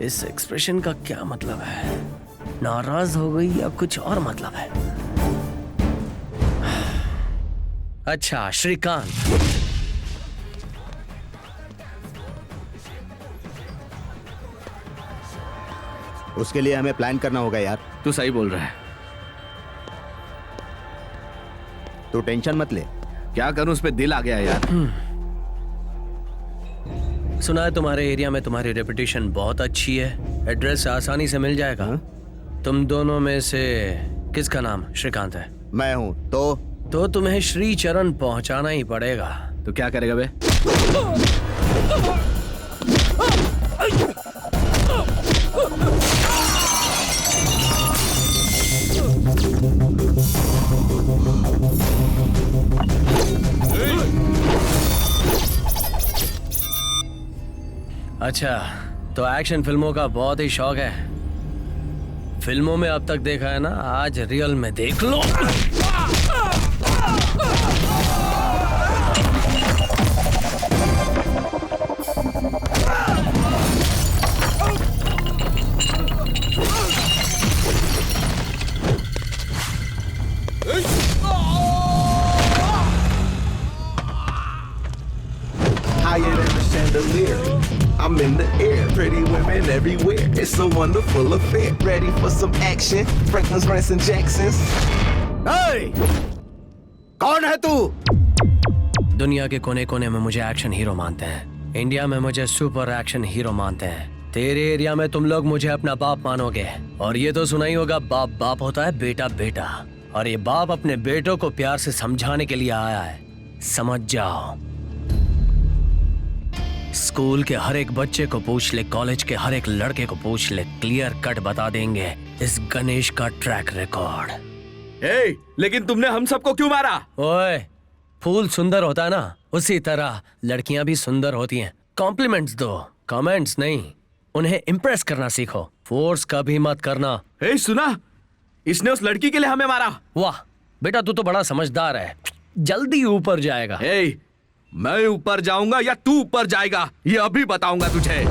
इस एक्सप्रेशन का क्या मतलब है? नाराज हो गई या कुछ और मतलब है? अच्छा, श्रीकांत। उसके लिए हमें प्लान करना होगा यार। तू सही बोल रहा है। तू टेंशन मत ले। क्या करूं, उस पे दिल आ गया यार। सुना है तुम्हारे एरिया में तुम्हारी रेपुटेशन बहुत अच्छी है, एड्रेस आसानी से मिल जाएगा। तुम दोनों में से किसका नाम श्रीकांत है? मैं हूँ। तो तुम्हें श्री चरण पहुंचाना ही पड़ेगा। तो क्या करेगा बे? अच्छा, तो एक्शन फिल्मों का बहुत ही शौक है। फिल्मों में अब तक देखा है ना, आज रियल में देख लो। Higher than a chandelier. I'm in the air, pretty women everywhere. It's a wonderful affair. Ready for some action? Franklin's, Ransom, Jacksons. कौन है तू? दुनिया के कोने कोने में मुझे एक्शन हीरो मानते हैं। इंडिया में मुझे सुपर एक्शन हीरो मानते हैं। तेरे एरिया में तुम लोग मुझे अपना बाप मानोगे। और ये तो सुना ही होगा, बाप बाप होता है, बेटा बेटा। और ये बाप अपने बेटों को प्यार से समझाने के लिए आया है। समझ जाओ। स्कूल के हर एक बच्चे को पूछ ले, कॉलेज के हर एक लड़के को पूछ ले, क्लियर कट बता देंगे इस गणेश का ट्रैक रिकॉर्ड। लेकिन तुमने हम सबको क्यों मारा? ओए, फूल सुंदर होता है ना, उसी तरह लड़कियां भी सुंदर होती हैं। कॉम्प्लीमेंट्स दो, कमेंट्स नहीं। उन्हें इम्प्रेस करना सीखो, फोर्स कभी मत करना। सुना, इसने उस लड़की के लिए हमें मारा। वाह बेटा, तू तो बड़ा समझदार है, जल्दी ऊपर जाएगा। मैं ऊपर जाऊंगा या तू ऊपर जाएगा, ये अभी बताऊंगा तुझे।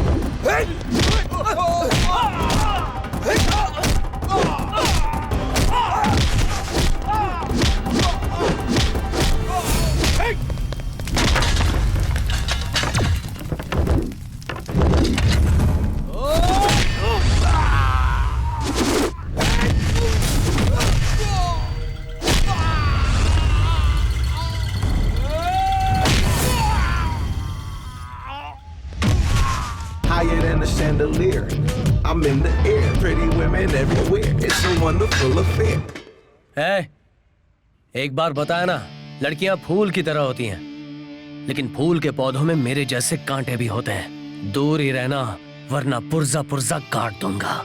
Higher than a chandelier. I'm in the air, pretty women everywhere. It's a wonderful affair. एक बार बताया ना, लड़कियां फूल की तरह होती हैं, लेकिन फूल के पौधों में मेरे जैसे कांटे भी होते हैं। दूर ही रहना, वरना पुर्जा पुर्जा काट दूंगा।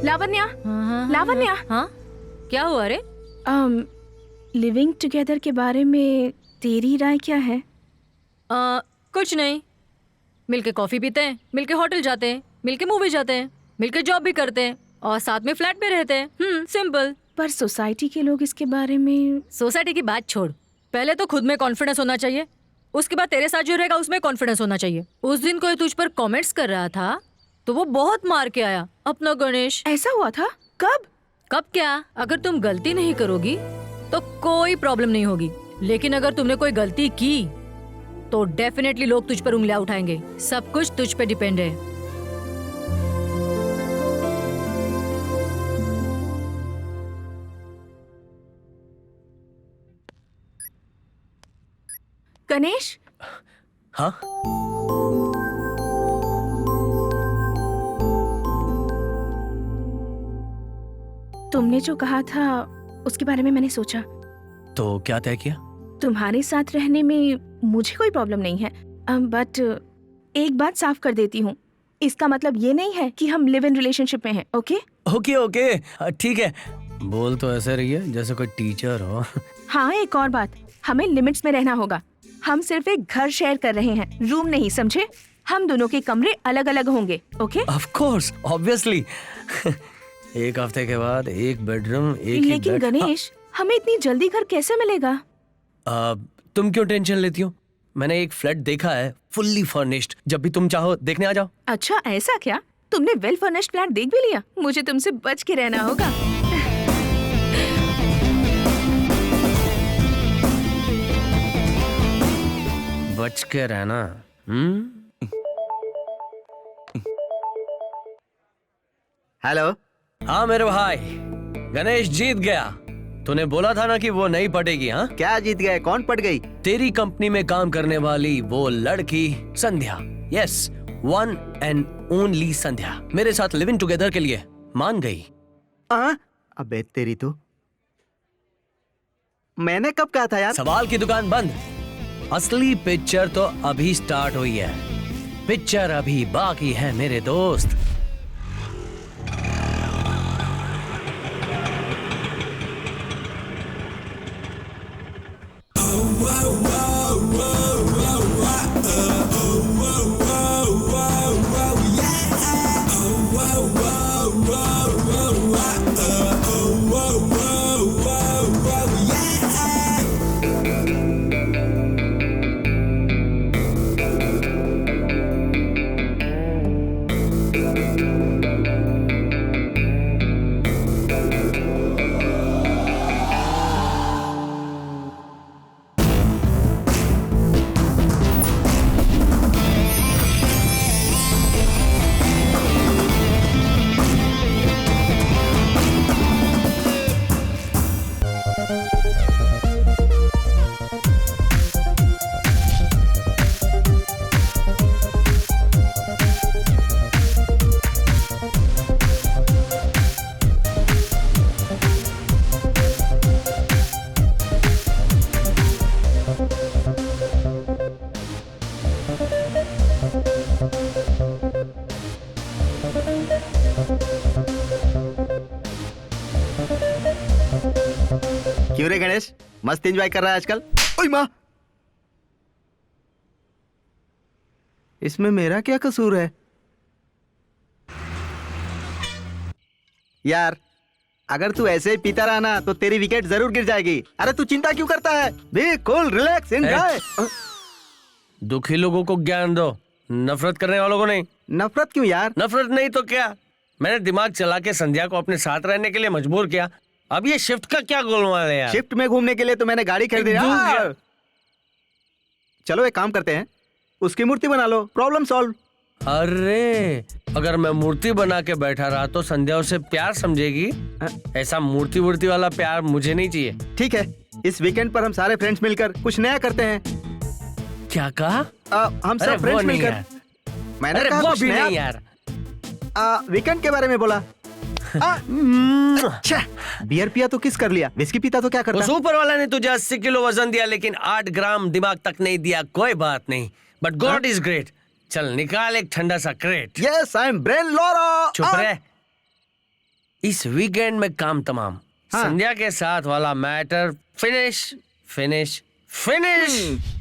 लावण्या, लावण्या। हाँ, क्या हुआ रे? लिविंग टुगेदर के बारे में तेरी राय क्या है? कुछ नहीं। मिलके कॉफी पीते हैं, मिलके होटल जाते हैं, मिलके मूवी जाते हैं, मिलके जॉब भी करते हैं और साथ में फ्लैट में रहते हैं। सिंपल। पर सोसाइटी के लोग इसके बारे में। सोसाइटी की बात छोड़, पहले तो खुद में कॉन्फिडेंस होना चाहिए, उसके बाद तेरे साथ जो रहेगा उसमें कॉन्फिडेंस होना चाहिए। उस दिन कोई तुझ पर कमेंट्स कर रहा था तो वो बहुत मार के आया, अपना गणेश। ऐसा हुआ था? कब? कब क्या? अगर तुम गलती नहीं करोगी तो कोई प्रॉब्लम नहीं होगी, लेकिन अगर तुमने कोई गलती की तो डेफिनेटली लोग तुझ पर उंगलियां उठाएंगे। सब कुछ तुझ पे डिपेंड है। गणेश। हाँ, तुमने जो कहा था उसके बारे में मैंने सोचा। तो क्या तय किया? तुम्हारे साथ रहने में मुझे कोई प्रॉब्लम नहीं है, बट एक बात साफ कर देती हूँ, इसका मतलब ये नहीं है कि हम लिव इन रिलेशनशिप में हैं। ओके ओके ओके, ठीक है। बोल तो ऐसे रही है जैसे कोई टीचर हो। हाँ, एक और बात, हमें लिमिट्स में रहना होगा। हम सिर्फ एक घर शेयर कर रहे हैं, रूम नहीं, समझे? हम दोनों के कमरे अलग अलग होंगे। ओके? Of course, obviously. एक हफ्ते के बाद एक बेडरूम एक ही लेकिन बेड। गणेश, हमें इतनी जल्दी घर कैसे मिलेगा? तुम क्यों टेंशन लेती हो? मैंने एक फ्लैट देखा है, फुल्ली फर्निश्ड। जब भी तुम चाहो देखने आ जाओ। अच्छा ऐसा क्या? तुमने वेल फर्निश्ड फ्लैट देख भी लिया? मुझे तुमसे बच के रहना होगा। बच के रहना। हेलो। हाँ मेरे भाई, गणेश जीत गया। तूने बोला था ना कि वो नहीं पटेगी। हाँ, क्या जीत गए? कौन पट गई? तेरी कंपनी में काम करने वाली वो लड़की संध्या। यस, वन एंड ओनली संध्या मेरे साथ लिविंग टुगेदर के लिए मान गई। अबे तेरी तो, मैंने कब कहा था यार? सवाल की दुकान बंद। असली पिक्चर तो अभी स्टार्ट हुई है। पिक्चर अभी बाकी है मेरे दोस्त। क्यों रे गणेश, मस्त एंजॉय कर रहा है आजकल? ओए माँ, इसमें मेरा क्या कसूर है यार? अगर तू ऐसे ही पीता रहा ना तो तेरी विकेट जरूर गिर जाएगी। अरे तू चिंता क्यों करता है? Be cool, relax, enjoy. दुखी लोगों को ज्ञान दो, नफरत करने वालों को नहीं। नफरत क्यों यार? नफरत नहीं तो क्या? मैंने दिमाग चला के संध्या को अपने साथ रहने के लिए मजबूर किया। अब ये शिफ्ट का क्या गोलमाल है यार? शिफ्ट में घूमने के लिए तो मैंने गाड़ी खरीदी यार। चलो एक काम करते हैं, उसकी मूर्ति बना लो, प्रॉब्लम सॉल्व। अरे अगर मैं मूर्ति बना के बैठा रहा तो संध्या उसे प्यार समझेगी। ऐसा मूर्ति वूर्ति वाला प्यार मुझे नहीं चाहिए। ठीक है, इस वीकेंड पर हम सारे फ्रेंड्स मिलकर कुछ नया करते हैं। क्या कहा? हम सब फ्रेंड्स मिलकर। मैंने कहा वो कुछ भी नया। नहीं यार। वीकेंड के बारे में बोला। अच्छा, बियर पिया तो किस कर लिया, विस्की पीता तो क्या करता? उस ऊपर वाला ने तुझे 80 किलो वजन दिया लेकिन 8 ग्राम दिमाग तक नहीं दिया। कोई बात नहीं, बट गॉड इज ग्रेट। चल निकाल एक ठंडा सा crate. Yes, I am brain Laura. चुप रह। इस वीकेंड में काम तमाम। संध्या के साथ वाला matter finish finish finish.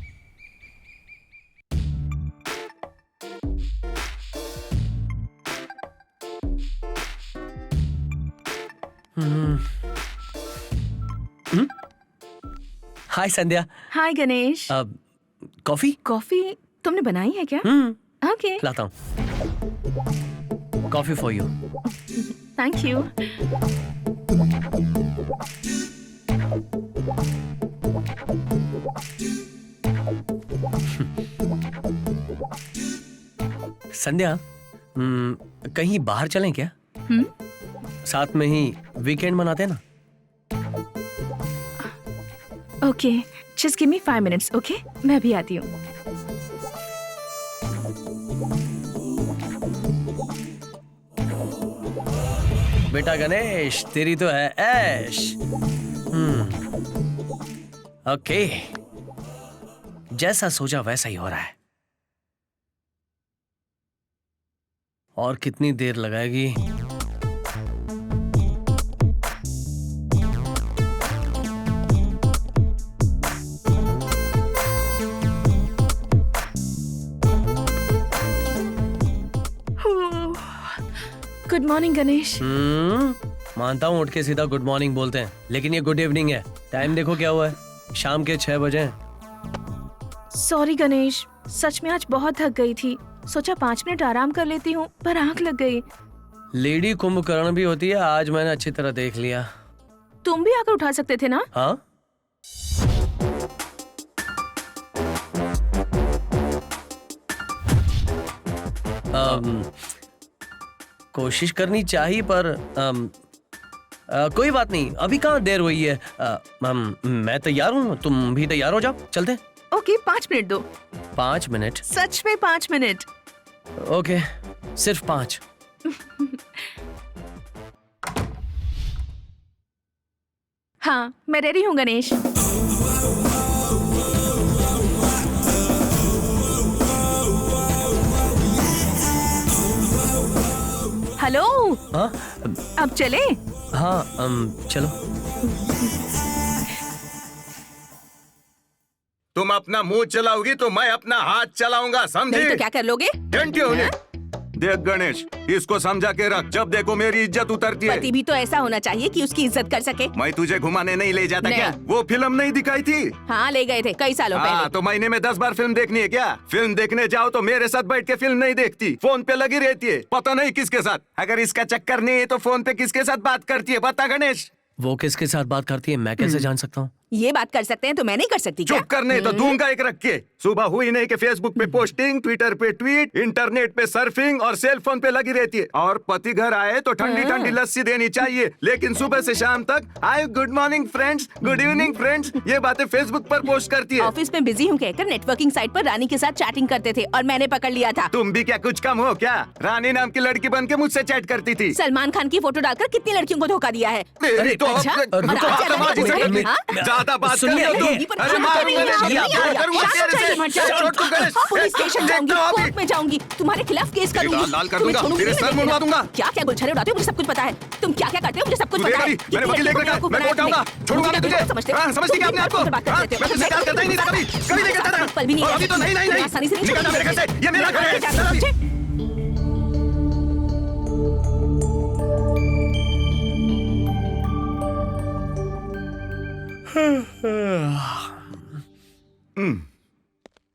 Hi Sandhya. Hi Ganesh. Coffee? Coffee तुमने बनाई है क्या? ओके, लाता हूँ। Coffee for you. Thank you. Sandhya, कहीं बाहर चलें क्या? साथ में ही वीकेंड मनाते हैं ना। Okay, just give me 5 minutes. Okay, मैं भी आती हूँ। बेटा गणेश, तेरी तो है ऐश। ओके, जैसा सोचा वैसा ही हो रहा है। और कितनी देर लगाएगी? Good morning Ganesh. मानता हूँ उठ के सीधा गुड मॉर्निंग बोलते हैं, लेकिन ये गुड इवनिंग है। टाइम देखो क्या हुआ है, शाम के 6 बजे हैं। सॉरी गणेश, सच में आज बहुत थक गई थी। सोचा 5 मिनट आराम कर लेती हूँ, पर आंख लग गई। लेडी कुंभकर्ण भी होती है, आज मैंने अच्छी तरह देख लिया। तुम भी आकर उठा सकते थे ना। हाँ, कोशिश करनी चाहिए, पर कोई बात नहीं, अभी कहाँ देर हुई है। मैं तैयार हूँ, तुम भी तैयार हो जाओ, चलते हैं। ओके, 5 मिनट दो। 5 मिनट? सच में 5 मिनट। ओके, सिर्फ 5। हाँ, मैं रेडी हूँ गणेश। हेलो। हाँ, अब चले? हाँ, चलो। तुम अपना मुंह चलाओगी तो मैं अपना हाथ चलाऊंगा, समझी? नहीं तो क्या कर लोगे? घंटे होने। देख गणेश, इसको समझा के रख, जब देखो मेरी इज्जत उतरती है। पति भी तो ऐसा होना चाहिए कि उसकी इज्जत कर सके। मैं तुझे घुमाने नहीं ले जाता नहीं। क्या? वो फिल्म नहीं दिखाई थी? हाँ, ले गए थे कई सालों पहले। तो महीने में 10 बार फिल्म देखनी है क्या? फिल्म देखने जाओ तो मेरे साथ बैठ के फिल्म नहीं देखती, फोन पे लगी रहती है, पता नहीं किसके साथ। अगर इसका चक्कर नहीं है तो फोन पे किसके साथ बात करती है, बता गणेश? वो किसके साथ बात करती है मैं कैसे जान सकता हूँ? ये बात कर सकते हैं तो मैं नहीं कर सकती क्या? चुप करने तो दूंगा एक रख के। सुबह हुई नहीं कि फेसबुक पे पोस्टिंग, ट्विटर पे ट्वीट, इंटरनेट पे सर्फिंग और सेल फोन पे लगी रहती है। और पति घर आए तो ठंडी ठंडी लस्सी देनी चाहिए, लेकिन सुबह से शाम तक hi good morning friends, good evening friends, ये बातें फेसबुक पर पोस्ट करती है। ऑफिस में बिजी हूँ कहकर नेटवर्किंग साइट पर रानी के साथ चैटिंग करते थे और मैंने पकड़ लिया था। तुम भी क्या कुछ कम हो क्या? रानी नाम की लड़की बन के मुझसे चैट करती थी। सलमान खान की फोटो डालकर कितनी लड़कियों को धोखा दिया है। मेरी तो अच्छा? और आज बदतमीजी से हाँ? ज्यादा बात कर रही हो तुम। अरे मारूंगा पुलिस स्टेशन जाऊंगी, कोर्ट में जाऊंगी, तुम्हारे खिलाफ केस करूंगी, लाल कर दूंगा, तेरे सर मुंडवा दूंगा। क्या क्या गुलछड़े उड़ाते हो, मुझे सब कुछ पता है। तुम क्या क्या करते हो मुझे सब कुछ पता है। मैंने वकील लेकर गया, मैं कोर्ट जाऊंगा, छोड़ूंगा नहीं तुझे। समझती क्या अपने आप को? मैं तुझसे प्यार करता ही नहीं था कभी, कभी नहीं करता था। पल भी नहीं। अभी तो नहीं नहीं नहीं, आसानी से निकलना मेरे घर से, ये मेरा घर है।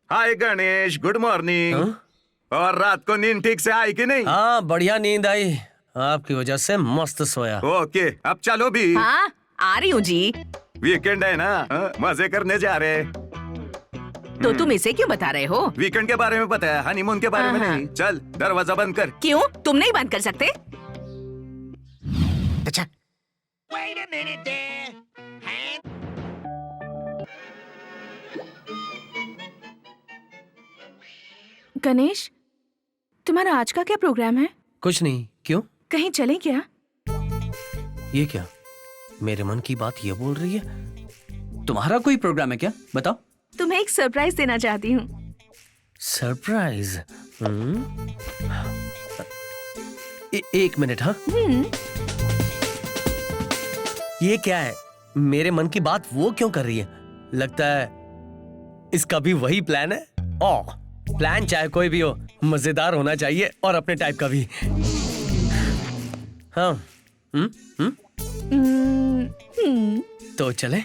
हाय गणेश, गुड मॉर्निंग। और रात को नींद ठीक से आई कि नहीं? हाँ, बढ़िया नींद आई, आपकी वजह से मस्त सोया। ओके, अब चलो भी। हाँ, आ रही हूँ जी। वीकेंड है ना, मजे करने जा रहे हैं। तो तुम इसे क्यों बता रहे हो? वीकेंड के बारे में पता है, हनीमून के बारे में हाँ। नहीं। चल दरवाजा बंद कर। क्यों, तुम नहीं बंद कर सकते? अच्छा, गणेश, तुम्हारा आज का क्या प्रोग्राम है? कुछ नहीं, क्यों? कहीं चले क्या? ये क्या, मेरे मन की बात ये बोल रही है? तुम्हारा कोई प्रोग्राम है क्या? बताओ। तुम्हें एक सरप्राइज देना चाहती हूँ। सरप्राइज? एक मिनट। हाँ, ये क्या है? मेरे मन की बात वो क्यों कर रही है? लगता है इसका भी वही प्लान है। ओह, प्लान चाहे कोई भी हो, मजेदार होना चाहिए और अपने टाइप का भी। हाँ, तो चले।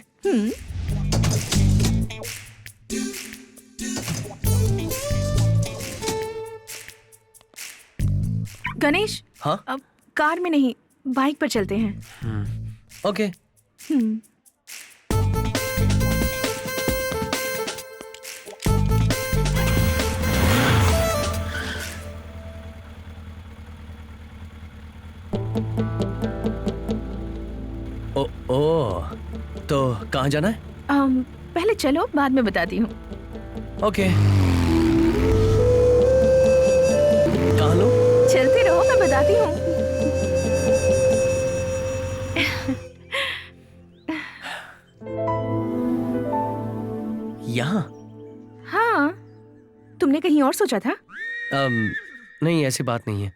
गणेश, हाँ, अब कार में नहीं, बाइक पर चलते हैं। ओके। ओ, तो कहाँ जाना है? पहले चलो, बाद में बताती हूँ। ओके। कहाँ लो? चलते रहो, मैं बताती हूँ। यहाँ? हाँ, तुमने कहीं और सोचा था? नहीं, ऐसी बात नहीं है।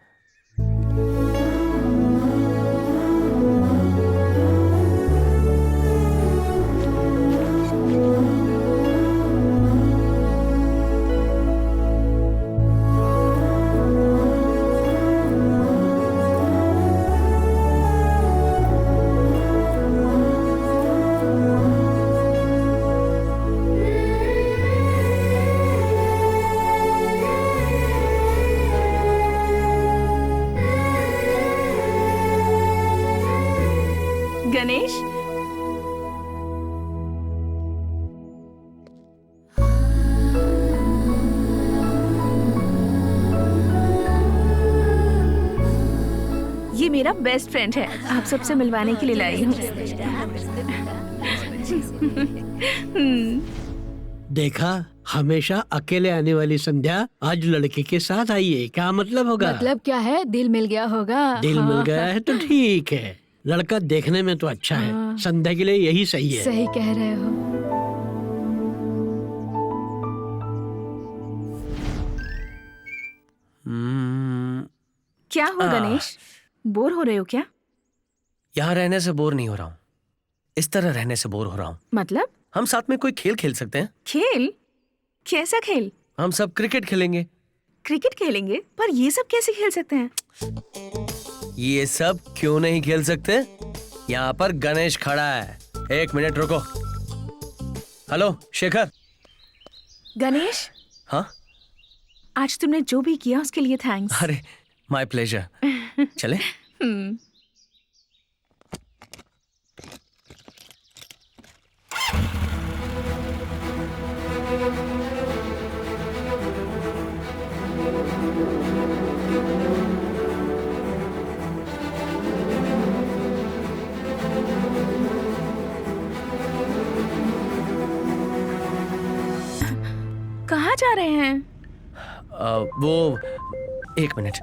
मेरा बेस्ट फ्रेंड है, आप सबसे मिलवाने के लिए लाई हूँ। देखा, हमेशा अकेले आने वाली संध्या आज लड़के के साथ आई है, क्या मतलब होगा? मतलब क्या है, दिल मिल गया होगा। दिल मिल गया है तो ठीक है, लड़का देखने में तो अच्छा है, संध्या के लिए यही सही है। सही कह रहे हो। क्या हुआ गणेश, बोर हो रहे हो क्या? यहाँ रहने से बोर नहीं हो रहा हूँ, इस तरह रहने से बोर हो रहा हूँ। मतलब? हम साथ में कोई खेल खेल सकते हैं? खेल? कैसा खेल? हम सब क्रिकेट खेलेंगे। क्रिकेट खेलेंगे? पर ये सब कैसे खेल सकते हैं? ये सब क्यों नहीं खेल सकते? यहाँ पर गणेश खड़ा है, एक मिनट रुको। हेलो शेखर। गणेश, हाँ? आज तुमने जो भी किया उसके लिए थैंक्स। अरे माय प्लेजर। चले? कहाँ जा रहे हैं? वो एक मिनट।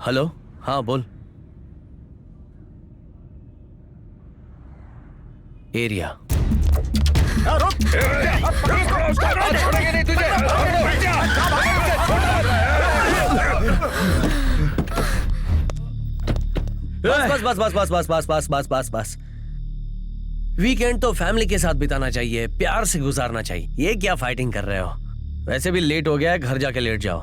हेलो, हाँ बोल। एरिया। बस बस बस बस बस बस बस बस बस बस। वीकेंड तो फैमिली के साथ बिताना चाहिए, प्यार से गुजारना चाहिए। ये क्या फाइटिंग कर रहे हो? वैसे भी लेट हो गया है, घर जाके लेट जाओ।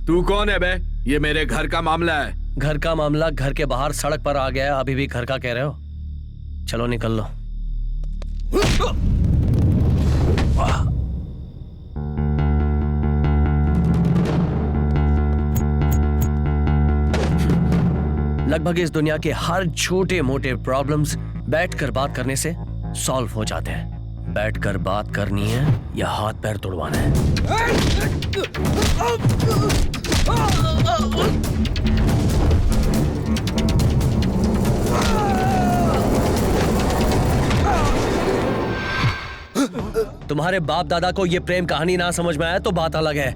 तू कौन है बे? ये मेरे घर का मामला है। घर का मामला घर के बाहर सड़क पर आ गया है, अभी भी घर का कह रहे हो? चलो निकल लो। लगभग इस दुनिया के हर छोटे मोटे प्रॉब्लम्स बैठकर बात करने से सॉल्व हो जाते हैं। बैठकर बात करनी है या हाथ पैर तोड़वाना है? तुम्हारे बाप दादा को ये प्रेम कहानी ना समझ में आया तो बात अलग है,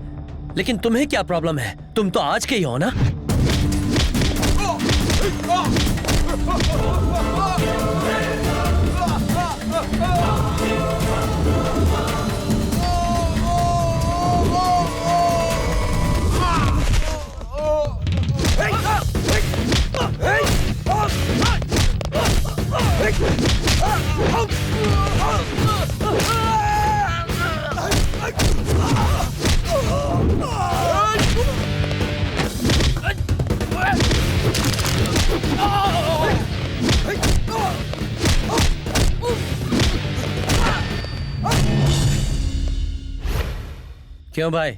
लेकिन तुम्हें क्या प्रॉब्लम है? तुम तो आज के ही हो ना? क्यों भाई,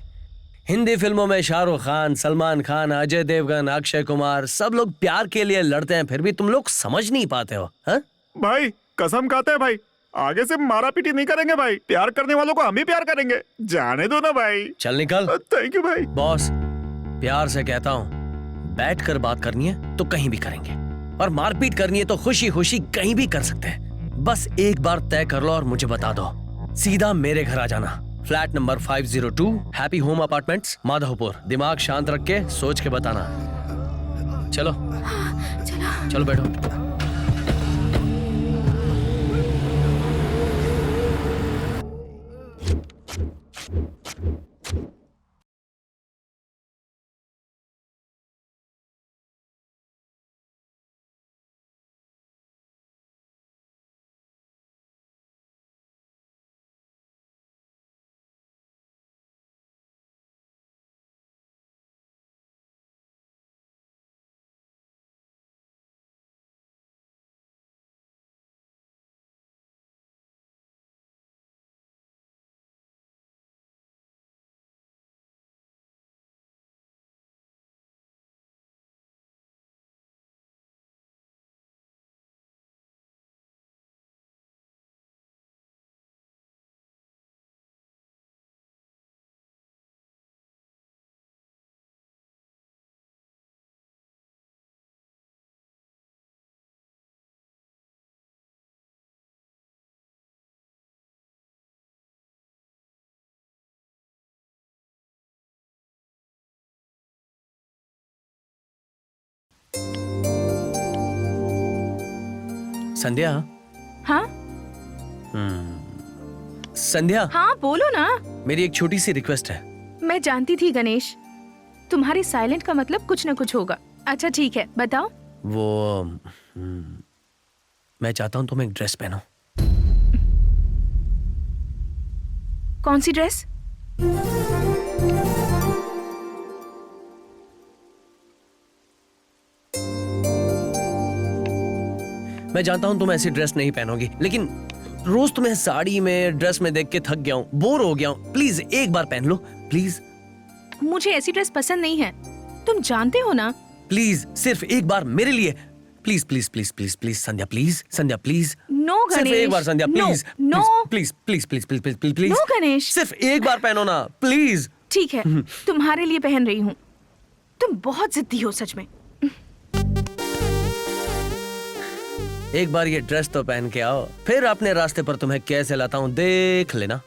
हिंदी फिल्मों में शाहरुख खान, सलमान खान, अजय देवगन, अक्षय कुमार सब लोग प्यार के लिए लड़ते हैं, फिर भी तुम लोग समझ नहीं पाते हो? हा? भाई कसम खाते हैं भाई, आगे से मारा पीटी नहीं करेंगे भाई। प्यार करने वालों को हम ही प्यार करेंगे, जाने दो ना भाई। चल निकल। थैंक यू भाई। बॉस, प्यार से कहता हूँ, बैठकर बात करनी है तो कहीं भी करेंगे, और मारपीट करनी है तो खुशी खुशी कहीं भी कर सकते हैं। बस एक बार तय कर लो और मुझे बता दो, सीधा मेरे घर आ जाना। Flat number 502, happy home apartments, Madhavpur. दिमाग शांत रख के सोच के बताना। चलो चलो बैठो। संध्या। हाँ संध्या। हाँ बोलो ना। मेरी एक छोटी सी रिक्वेस्ट है। मैं जानती थी गणेश, तुम्हारे साइलेंट का मतलब कुछ न कुछ होगा। अच्छा ठीक है, बताओ। वो मैं चाहता हूँ तुम एक ड्रेस पहनो। कौन सी ड्रेस? मैं जानता हूँ तुम ऐसी ड्रेस नहीं पहनोगी, लेकिन रोज तुम्हें साड़ी में ड्रेस में देख के थक गया हूँ, बोर हो गया हूँ। प्लीज एक बार पहन लो प्लीज। मुझे ऐसी ड्रेस पसंद नहीं है, तुम जानते हो ना। प्लीज सिर्फ एक बार मेरे लिए। Please please please please please Sandhya, please Sandhya, please. No Ganesh. सिर्फ एक बार Sandhya, please. No please please please please please please please. No Ganesh. सिर्फ एक बार पहनो ना प्लीज। ठीक है, तुम्हारे लिए पहन रही हूँ। तुम बहुत जिद्दी हो सच में। एक बार ये ड्रेस तो पहन के आओ, फिर अपने रास्ते पर तुम्हें कैसे लाता हूँ देख लेना।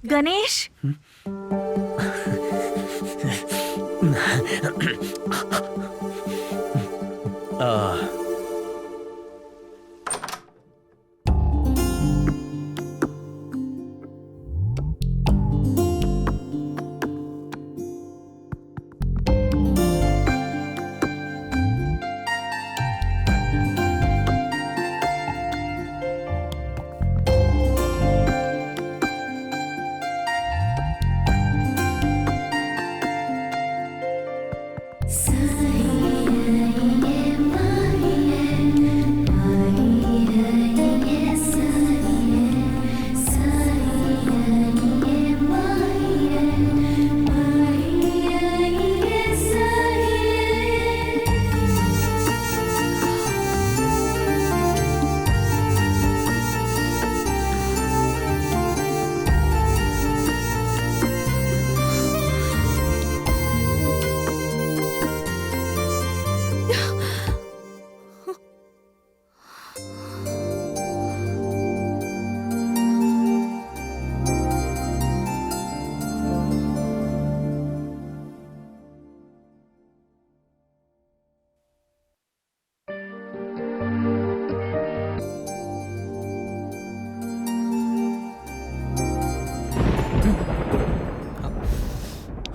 Ganesh.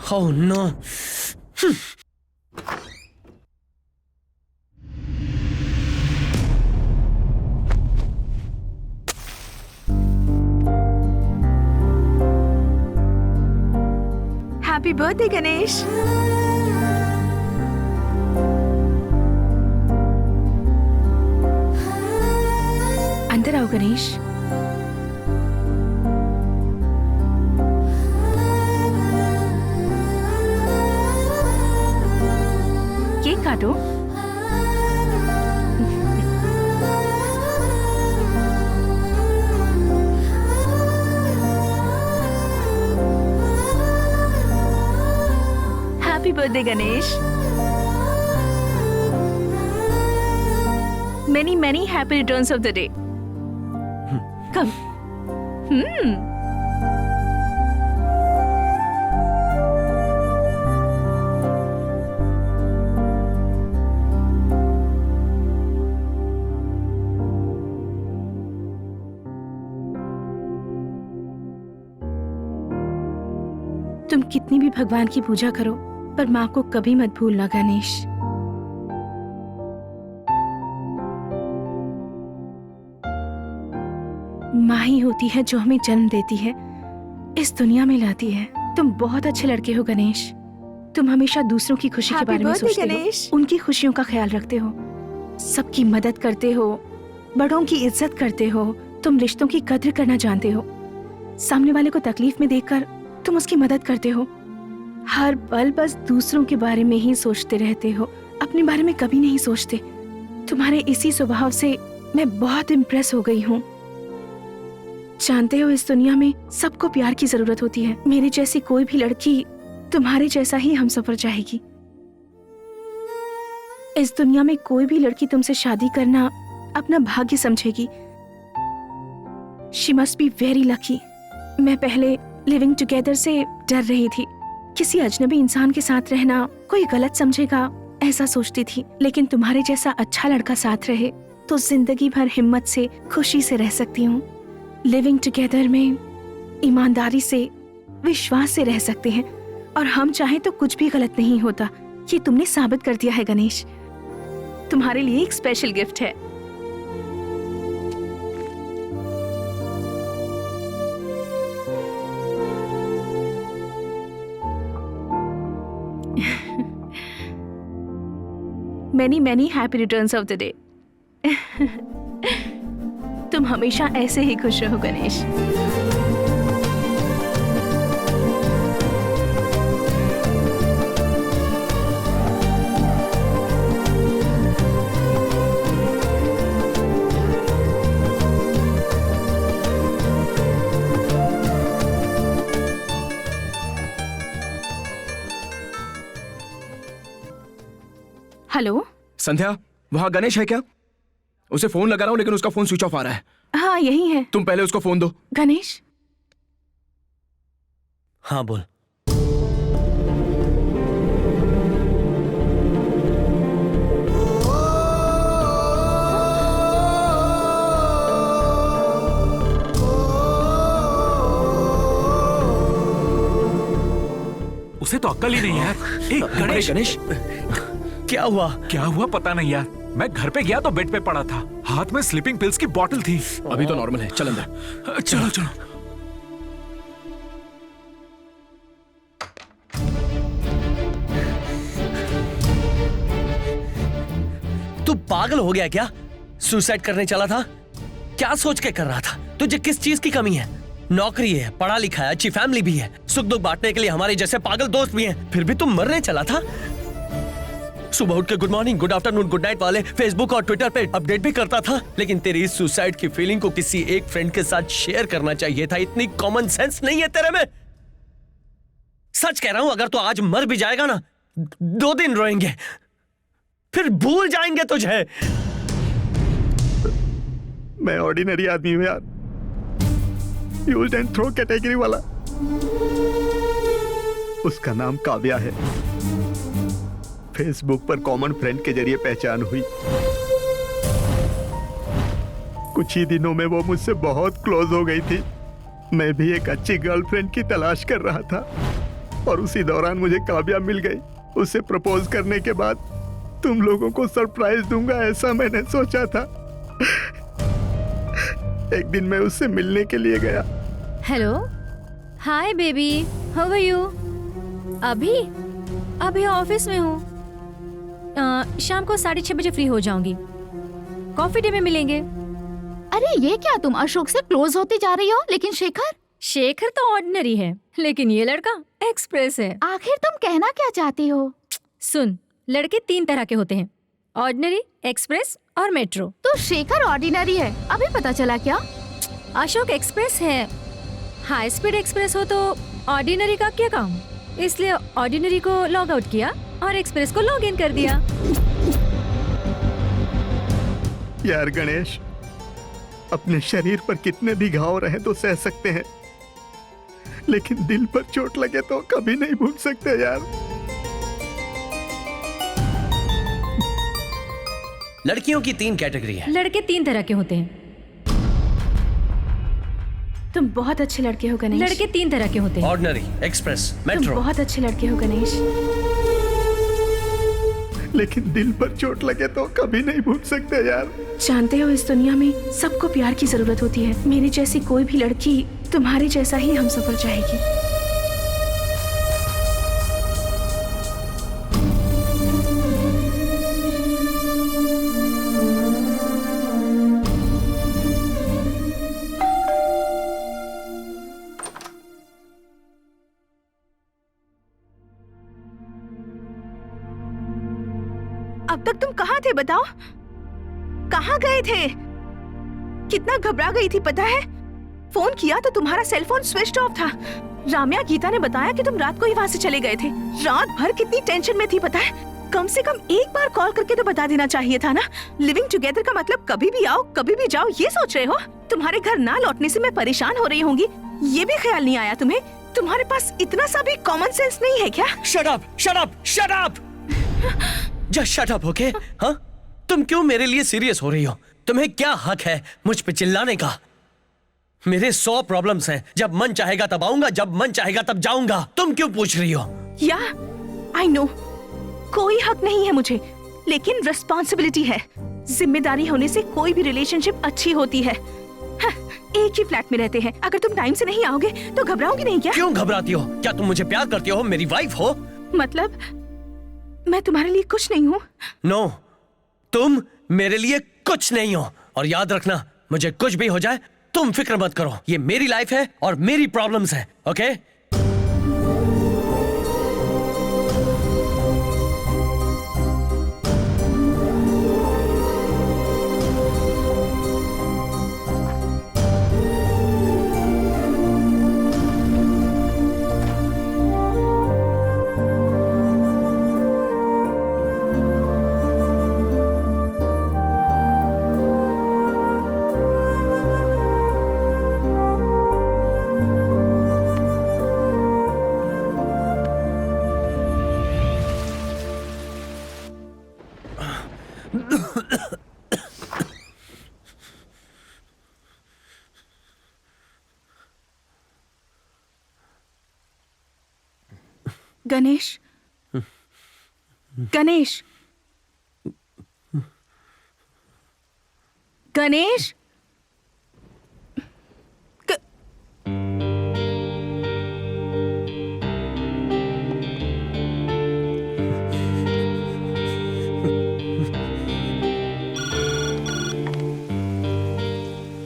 Oh no. Happy birthday Ganesh. अंदर आओ गणेश। केक काटो। Happy birthday Ganesh. Many, many happy returns of the day. Come. तुम कितनी भी भगवान की पूजा करो, पर माँ को कभी मत भूलना गणेश। माँ ही होती है जो हमें जन्म देती है, इस दुनिया में लाती है। तुम बहुत अच्छे लड़के हो गणेश। तुम हमेशा दूसरों की खुशी के बारे में सोचते हो, उनकी खुशियों का ख्याल रखते हो, सबकी मदद करते हो, बड़ों की इज्जत करते हो, तुम रिश्तों की कद्र करना जानते हो। सामने वाले को तकलीफ में देखकर तुम उसकी मदद करते हो। हर पल बस दूसरों के बारे में ही सोचते रहते हो, अपने बारे में कभी नहीं सोचते। तुम्हारे इसी स्वभाव से मैं बहुत इम्प्रेस हो गई हूँ। जानते हो, इस दुनिया में सबको प्यार की जरूरत होती है। मेरे जैसी कोई भी लड़की तुम्हारे जैसा ही हमसफर चाहेगी। इस दुनिया में कोई भी लड़की तुमसे शादी करना अपना भाग्य समझेगी। She must be very lucky. मैं पहले लिविंग टुगेदर से डर रही थी। किसी अजनबी इंसान के साथ रहना कोई गलत समझेगा, ऐसा सोचती थी, लेकिन तुम्हारे जैसा अच्छा लड़का साथ रहे तो जिंदगी भर हिम्मत से खुशी से रह सकती हूँ। लिविंग टुगेदर में ईमानदारी से, विश्वास से रह सकते हैं, और हम चाहें तो कुछ भी गलत नहीं होता। ये तुमने साबित कर दिया है गणेश। तुम्हारे लिए एक स्पेशल गिफ्ट है। many happy returns of the day। तुम हमेशा ऐसे ही खुश रहो गणेश। हेलो संध्या, वहाँ गणेश है क्या? उसे फोन लगा रहा हूँ लेकिन उसका फोन स्विच ऑफ आ रहा है। हाँ यही है। तुम पहले उसको फोन दो। गणेश। हाँ बोल। उसे तो अक्ल ही नहीं है यार। गणेश क्या हुआ? क्या हुआ पता नहीं यार। मैं घर पे गया तो बेड पे पड़ा था, हाथ में स्लीपिंग पिल्स की बोतल थी। अभी तो नॉर्मल है, चल अंदर। चलो चलो। तू पागल हो गया क्या? सुसाइड करने चला था? क्या सोच के कर रहा था? तुझे किस चीज की कमी है? नौकरी है, पढ़ा लिखा है, अच्छी फैमिली भी है, सुख दुख बांटने के लिए हमारे जैसे पागल दोस्त भी हैं, फिर भी तुम मरने चला था। सुबह उठ के good morning, good afternoon, good night वाले फेसबुक और ट्विटर पे अपडेट भी करता था, लेकिन तेरी इस सुसाइड की फीलिंग को किसी एक फ्रेंड के साथ शेयर करना चाहिए था। इतनी कॉमन सेंस नहीं है तेरे में। सच कह रहा हूं, अगर तू आज मर भी जाएगा ना, 2 दिन रोएंगे, फिर भूल जाएंगे तुझे। मैं ऑर्डिनरी आदमी हूं यार, यूज एंड थ्रो कैटेगरी वाला। उसका नाम काव्या है, फेसबुक पर कॉमन फ्रेंड के जरिए पहचान हुई। कुछ ही दिनों में वो मुझसे बहुत क्लोज हो गई थी। मैं भी एक अच्छी गर्लफ्रेंड की तलाश कर रहा था और उसी दौरान मुझे काव्या मिल गई। उसे प्रपोज करने के बाद तुम लोगों को सरप्राइज दूंगा, ऐसा मैंने सोचा था। एक दिन मैं उससे मिलने के लिए गया। Hello, hi baby, how are you? अभी ऑफिस में हूँ। शाम को 6:30 बजे फ्री हो जाऊंगी। कॉफी डे में मिलेंगे। अरे ये क्या, तुम अशोक से क्लोज होती जा रही हो? लेकिन शेखर तो ऑर्डिनरी है, लेकिन ये लड़का एक्सप्रेस है। आखिर तुम कहना क्या चाहती हो? सुन, लड़के 3 तरह के होते हैं, ऑर्डिनरी, एक्सप्रेस और मेट्रो। तो शेखर ऑर्डिनरी है, अभी पता चला क्या? अशोक एक्सप्रेस है। हाई स्पीड एक्सप्रेस हो तो ऑर्डिनरी का क्या काम, इसलिए ऑर्डिनरी को लॉग आउट किया और एक्सप्रेस को लॉग इन कर दिया। यार गणेश, अपने शरीर पर कितने भी घाव रहे तो सह सकते हैं, लेकिन दिल पर चोट लगे तो कभी नहीं भूल सकते यार। लड़कियों की 3 कैटेगरी है। लड़के 3 तरह के होते हैं। तुम बहुत अच्छे लड़के हो गणेश। लड़के 3 तरह के होते हैं, ऑर्डिनरी, एक्सप्रेस, मेट्रो। तुम बहुत अच्छे लड़के हो गणेश, लेकिन दिल पर चोट लगे तो कभी नहीं भूल सकते यार। जानते हो, इस दुनिया में सबको प्यार की जरूरत होती है। मेरी जैसी कोई भी लड़की तुम्हारे जैसा ही हमसफर चाहेगी। अब तक तुम कहाँ थे बताओ? कहाँ गए थे? कितना घबरा गई थी पता है? फोन किया तो तुम्हारा सेल फोन स्विच ऑफ था। राम्या, गीता ने बताया कि तुम रात को ही वहाँ से चले गए थे। रात भर कितनी टेंशन में थी पता है? कम से कम एक बार कॉल करके तो बता देना चाहिए था ना। लिविंग टुगेदर का मतलब कभी भी आओ कभी भी जाओ, ये सोच रहे हो? तुम्हारे घर ना लौटने से मैं परेशान हो रही होंगी, ये भी ख्याल नहीं आया तुम्हें? तुम्हारे पास इतना सा भी कॉमन सेंस नहीं है क्या? Shut up, shut up, shut up! Just shut up, okay? हाँ, तुम क्यों मेरे लिए सीरियस हो रही हो? तुम्हें क्या हक है मुझ पे चिल्लाने का? मेरे 100 प्रॉब्लम्स हैं। जब मन चाहेगा तब आऊंगा, जब मन चाहेगा तब जाऊंगा। तुम क्यों पूछ रही हो? या आई नो, कोई हक नहीं है मुझे, लेकिन रिस्पॉन्सिबिलिटी है। जिम्मेदारी होने से कोई भी रिलेशनशिप अच्छी होती है। हाँ, एक ही फ्लैट में रहते हैं, अगर तुम टाइम से नहीं आओगे तो घबराओगी नहीं क्या? क्यों घबराती हो? क्या तुम मुझे प्यार करती हो? मेरी वाइफ हो? मतलब मैं तुम्हारे लिए कुछ नहीं हूँ? नो, तुम मेरे लिए कुछ नहीं हो। और याद रखना, मुझे कुछ भी हो जाए तुम फिक्र मत करो। ये मेरी लाइफ है और मेरी प्रॉब्लम्स है, ओके? गणेश, गणेश, गणेश,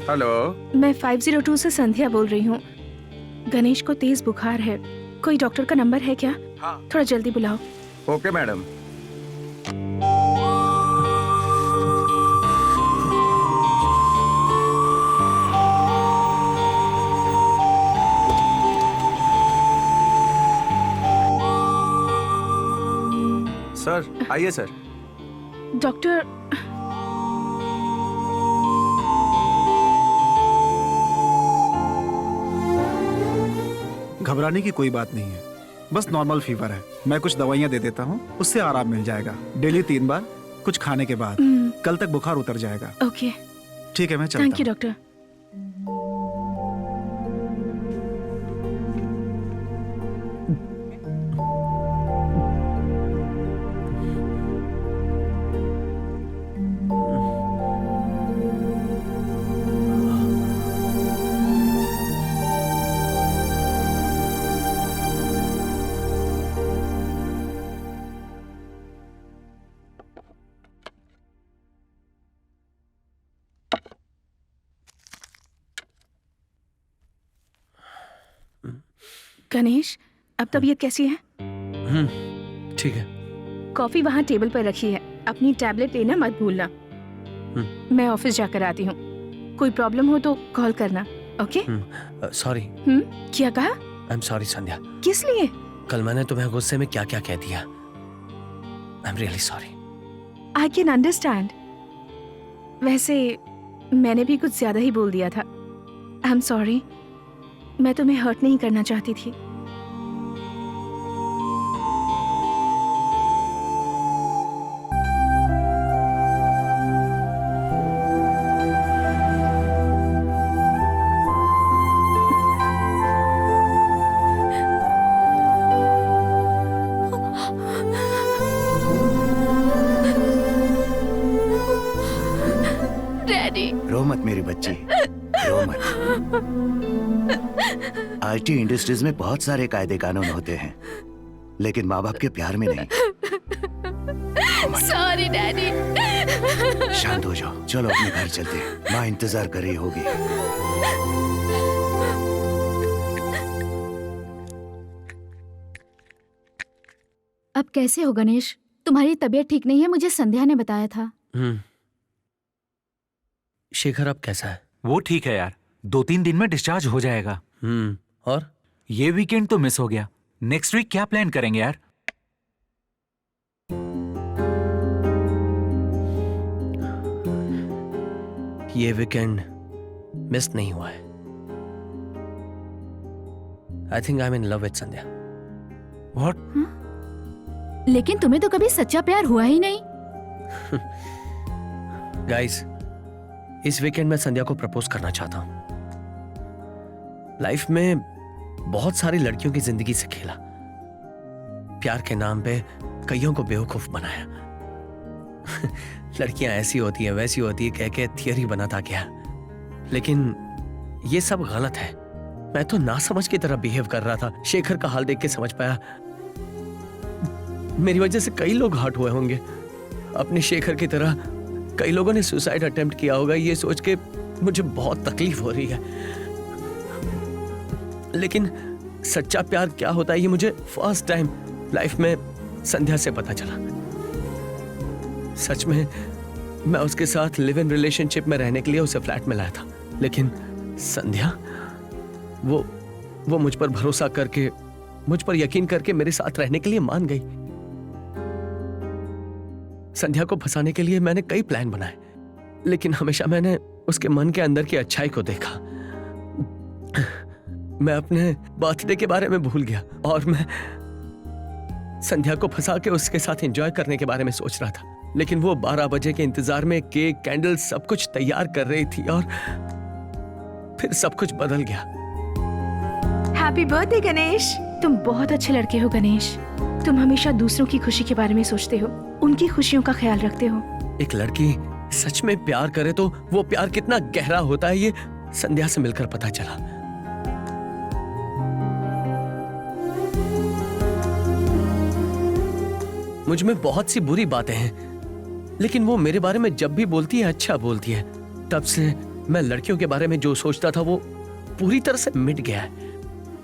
हेलो, मैं 502 से संध्या बोल रही हूँ। गणेश को तेज बुखार है, कोई डॉक्टर का नंबर है क्या? हाँ। थोड़ा जल्दी बुलाओ। Okay madam. सर आइए सर। डॉक्टर, घबराने की कोई बात नहीं है, बस नॉर्मल फीवर है। मैं कुछ दवाइयाँ दे देता हूँ, उससे आराम मिल जाएगा। डेली 3 बार, कुछ खाने के बाद। कल तक बुखार उतर जाएगा। ओके, ठीक है, मैं चलता हूँ। Thank you doctor. गणेश, अब तबीयत कैसी है? ठीक है। कॉफी वहाँ टेबल पर रखी है, अपनी टैबलेट लेना मत भूलना। मैं ऑफिस जाकर आती हूँ, कोई प्रॉब्लम हो तो कॉल करना, ओके? सॉरी। क्या कहा? आई एम सॉरी संध्या। किस लिए? कल मैंने तुम्हें गुस्से में क्या क्या कह दिया। I am really sorry. I can understand. वैसे मैंने भी कुछ ज्यादा ही बोल दिया था। आई एम सॉरी, मैं तुम्हें हर्ट नहीं करना चाहती थी। डैडी, रो मत मेरी बच्ची, रो मत। आईटी इंडस्ट्रीज में बहुत सारे कायदे कानून होते हैं, लेकिन माँ बाप के प्यार में नहीं। Sorry daddy. शांत हो जाओ, चलो अपने घर चलते हैं। माँ इंतजार कर रही होगी। अब कैसे हो गणेश? तुम्हारी तबीयत ठीक नहीं है, मुझे संध्या ने बताया था। शेखर अब कैसा है? वो ठीक है यार, 2-3 दिन में डिस्चार्ज हो जाएगा। और ये वीकेंड तो मिस हो गया। नेक्स्ट वीक क्या प्लान करेंगे यार? ये वीकेंड मिस नहीं हुआ है। I think I am in love with Sandhya. What? लेकिन तुम्हें तो कभी सच्चा प्यार हुआ ही नहीं। गाइस, इस वीकेंड मैं संध्या को प्रपोज करना चाहता हूं। लाइफ में बहुत सारी लड़कियों की जिंदगी से खेला, प्यार के नाम पे कईयों को बेवकूफ बनाया। लड़कियां ऐसी होती हैं, वैसी होती है कह के थियरी बनाता गया, लेकिन ये सब गलत है। मैं तो नासमझ की तरह बिहेव कर रहा था। शेखर का हाल देख के समझ पाया मेरी वजह से कई लोग हर्ट हुए होंगे। अपने शेखर की तरह कई लोगों ने सुसाइड अटेम्प्ट किया होगा, ये सोच के मुझे बहुत तकलीफ हो रही है। लेकिन सच्चा प्यार क्या होता है ये मुझे फर्स्ट टाइम लाइफ में संध्या से पता चला। सच में मैं उसके साथ लिव इन रिलेशनशिप में रहने के लिए उसे फ्लैट में लाया था, लेकिन संध्या वो मुझ पर भरोसा करके, मुझ पर यकीन करके मेरे साथ रहने के लिए मान गई। संध्या को फंसाने के लिए मैंने कई प्लान बनाए, लेकिन हमेशा मैंने उसके मन के अंदर की अच्छाई को देखा। मैं अपने बर्थडे के बारे में भूल गया और मैं संध्या को फंसा के उसके साथ एंजॉय करने के बारे में सोच रहा था। लेकिन वो 12 बजे के इंतजार में केक, कैंडल सब कुछ तैयार कर रही थी और फिर सब कुछ बदल गया। Happy birthday Ganesh. तुम बहुत अच्छे लड़के हो गणेश। तुम हमेशा दूसरों की खुशी के बारे में सोचते हो, उनकी खुशियों का ख्याल रखते हो। एक लड़की सच में प्यार करे तो वो प्यार कितना गहरा होता है, ये संध्या से मिलकर पता चला। मुझ में बहुत सी बुरी बातें हैं, लेकिन वो मेरे बारे में जब भी बोलती है अच्छा बोलती है। तब से मैं लड़कियों के बारे में जो सोचता था वो पूरी तरह से मिट गया है।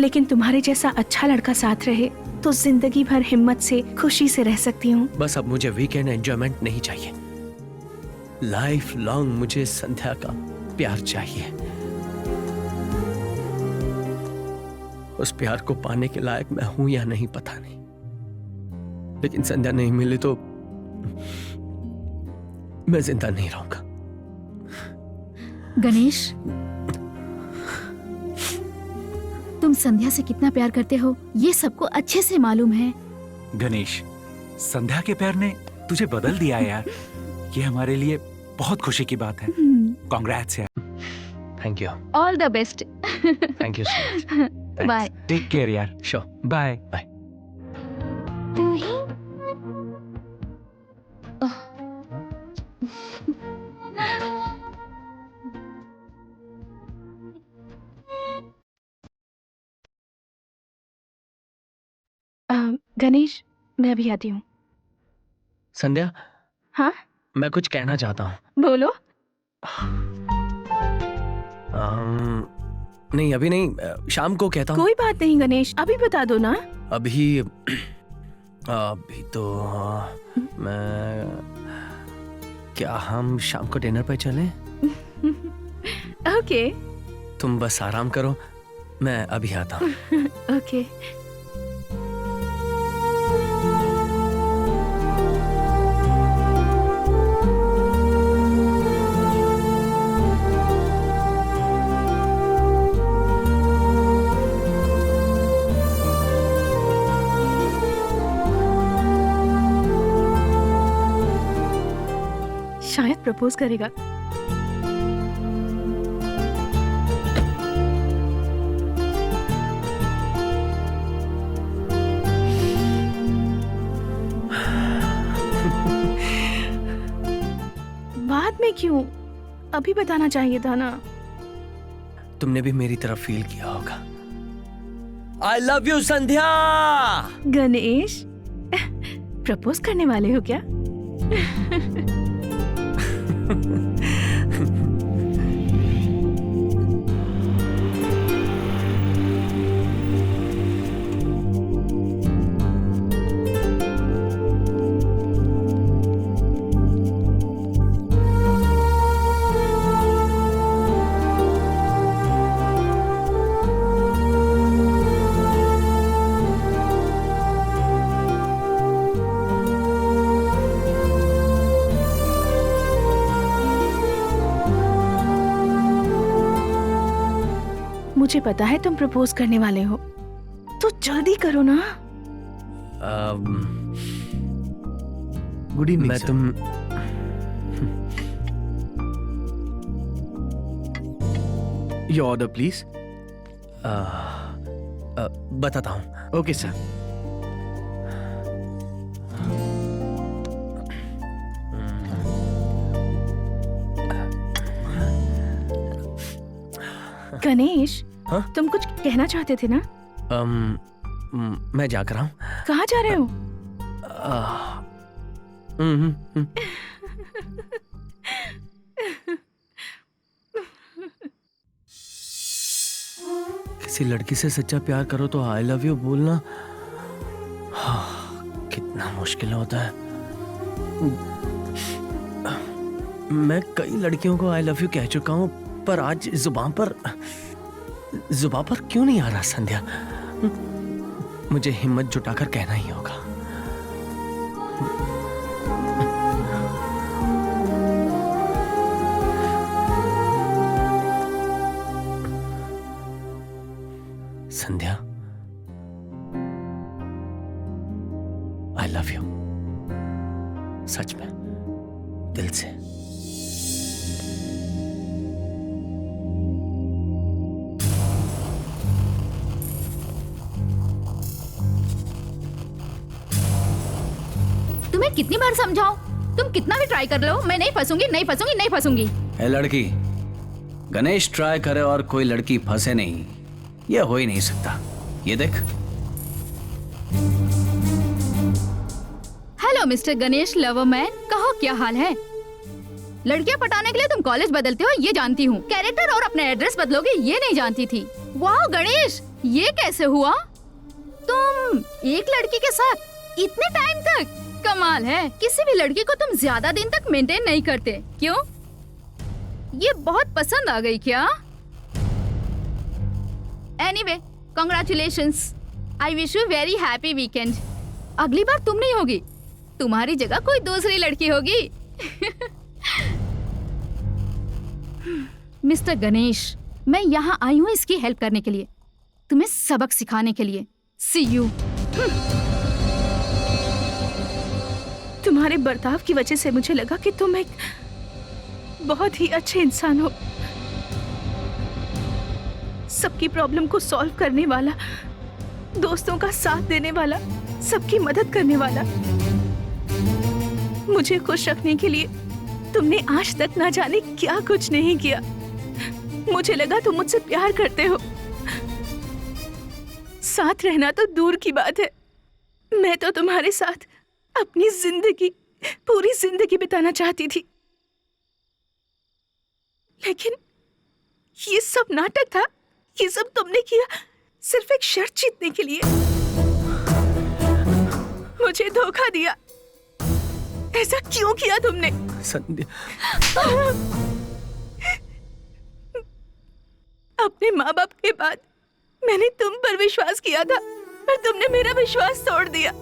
लेकिन तुम्हारे जैसा अच्छा लड़का साथ रहे तो जिंदगी भर हिम्मत से, खुशी से रह सकती हूँ। बस अब मुझे वीकेंड एंजॉयमेंट नहीं चाहिए, लाइफ लॉन्ग मुझे संध्या का प्यार चाहिए। उस प्यार को पाने के लायक मैं हूं या नहीं पता नहीं, लेकिन संध्या नहीं मिले तो मैं जिंदा नहीं रहूंगा। गणेश, तुम संध्या से कितना प्यार करते हो ये सबको अच्छे से मालूम है। गणेश, संध्या के प्यार ने तुझे बदल दिया यार। ये हमारे लिए बहुत खुशी की बात है। कांग्रेट्स यार। Thank you. All the best. Thank you so much. Bye. Take care यार। श्योर। Bye bye. गणेश, मैं अभी आती हूँ। संध्या, हाँ मैं कुछ कहना चाहता हूँ। बोलो। नहीं अभी नहीं, शाम को कहता हूँ। कोई बात नहीं गणेश, अभी बता दो ना। अभी तो मैं क्या हम शाम को डिनर पे चलें? ओके। तुम बस आराम करो, मैं अभी आता हूँ। ओके। शायद प्रपोज करेगा। बाद में क्यों? अभी बताना चाहिए था ना। तुमने भी मेरी तरफ फील किया होगा। I love you Sandhya. Ganesh, propose करने वाले हो क्या? मुझे पता है तुम प्रपोज करने वाले हो, तो जल्दी करो ना। गुड इवनिंग मैं तुम योर ऑर्डर प्लीज। बताता हूँ। Okay sir. गणेश, हाँ? तुम कुछ कहना चाहते थे ना? मैं जाकर हूँ। कहाँ जा रहे हो? किसी लड़की से सच्चा प्यार करो तो आई लव यू बोलना कितना मुश्किल होता है। मैं कई लड़कियों को आई लव यू कह चुका हूं, पर आज जुबान पर क्यों नहीं आ रहा संध्या? मुझे हिम्मत जुटाकर कहना ही होगा। संध्या, आई लव यू, सच में, दिल से। तुम्हें कितनी बार समझाऊं? तुम कितना भी ट्राई कर लो, मैं नहीं फंसूंगी, नहीं फंसूंगी, नहीं फंसूंगी। ए लड़की, गणेश ट्राई करे और कोई लड़की फंसे नहीं, ये हो ही नहीं सकता। ये देख। Hello mister Ganesh lover man, कहो क्या हाल है? लड़कियां पटाने के लिए तुम कॉलेज बदलते हो, ये जानती हूँ। कैरेक्टर और अपना एड्रेस बदलोगे, ये नहीं जानती थी। वाह गणेश, ये कैसे हुआ? तुम एक लड़की के साथ इतने टाइम तक? कमाल है। किसी भी लड़की को तुम ज्यादा दिन तक मेंटेन नहीं करते, क्यों? ये बहुत पसंद आ गई क्या? Anyway, congratulations. I wish you very happy weekend. अगली बार तुम नहीं होगी, तुम्हारी जगह कोई दूसरी लड़की होगी। मिस्टर गणेश, मैं यहाँ आई हूँ इसकी हेल्प करने के लिए, तुम्हें सबक सिखाने के लिए। सी यू। तुम्हारे बर्ताव की वजह से मुझे लगा कि तुम एक बहुत ही अच्छे इंसान हो, सबकी प्रॉब्लम को सॉल्व करने वाला, दोस्तों का साथ देने वाला, सबकी मदद करने वाला। मुझे खुश रखने के लिए तुमने आज तक ना जाने क्या कुछ नहीं किया। मुझे लगा तुम मुझसे प्यार करते हो, साथ रहना तो दूर की बात है, मैं तो तुम्हारे साथ अपनी जिंदगी, पूरी जिंदगी बिताना चाहती थी। लेकिन ये सब नाटक था, ये सब तुमने किया सिर्फ एक शर्त जीतने के लिए। मुझे धोखा दिया। ऐसा क्यों किया तुमने? संध्या, अपने माँ बाप के बाद मैंने तुम पर विश्वास किया था, पर तुमने मेरा विश्वास तोड़ दिया।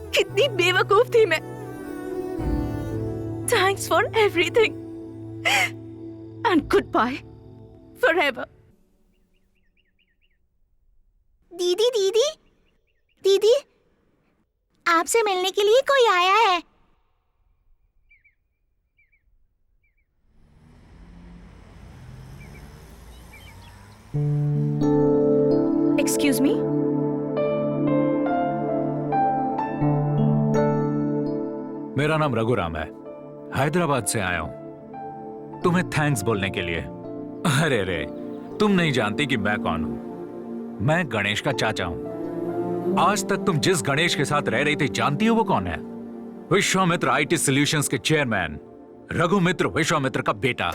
कितनी बेवकूफ थी मैं। Thanks for everything and goodbye forever. दीदी दीदी दीदी, आपसे मिलने के लिए कोई आया है। Excuse me. मेरा नाम रघुराम है, हैदराबाद से आया हूं तुम्हें थैंक्स बोलने के लिए। अरे रे, तुम नहीं जानती कि मैं कौन हूं। मैं गणेश का चाचा हूं। आज तक तुम जिस गणेश के साथ रह रही थी, जानती हो वो कौन है? विश्वामित्र आईटी सॉल्यूशंस के चेयरमैन रघुमित्र विश्वामित्र का बेटा।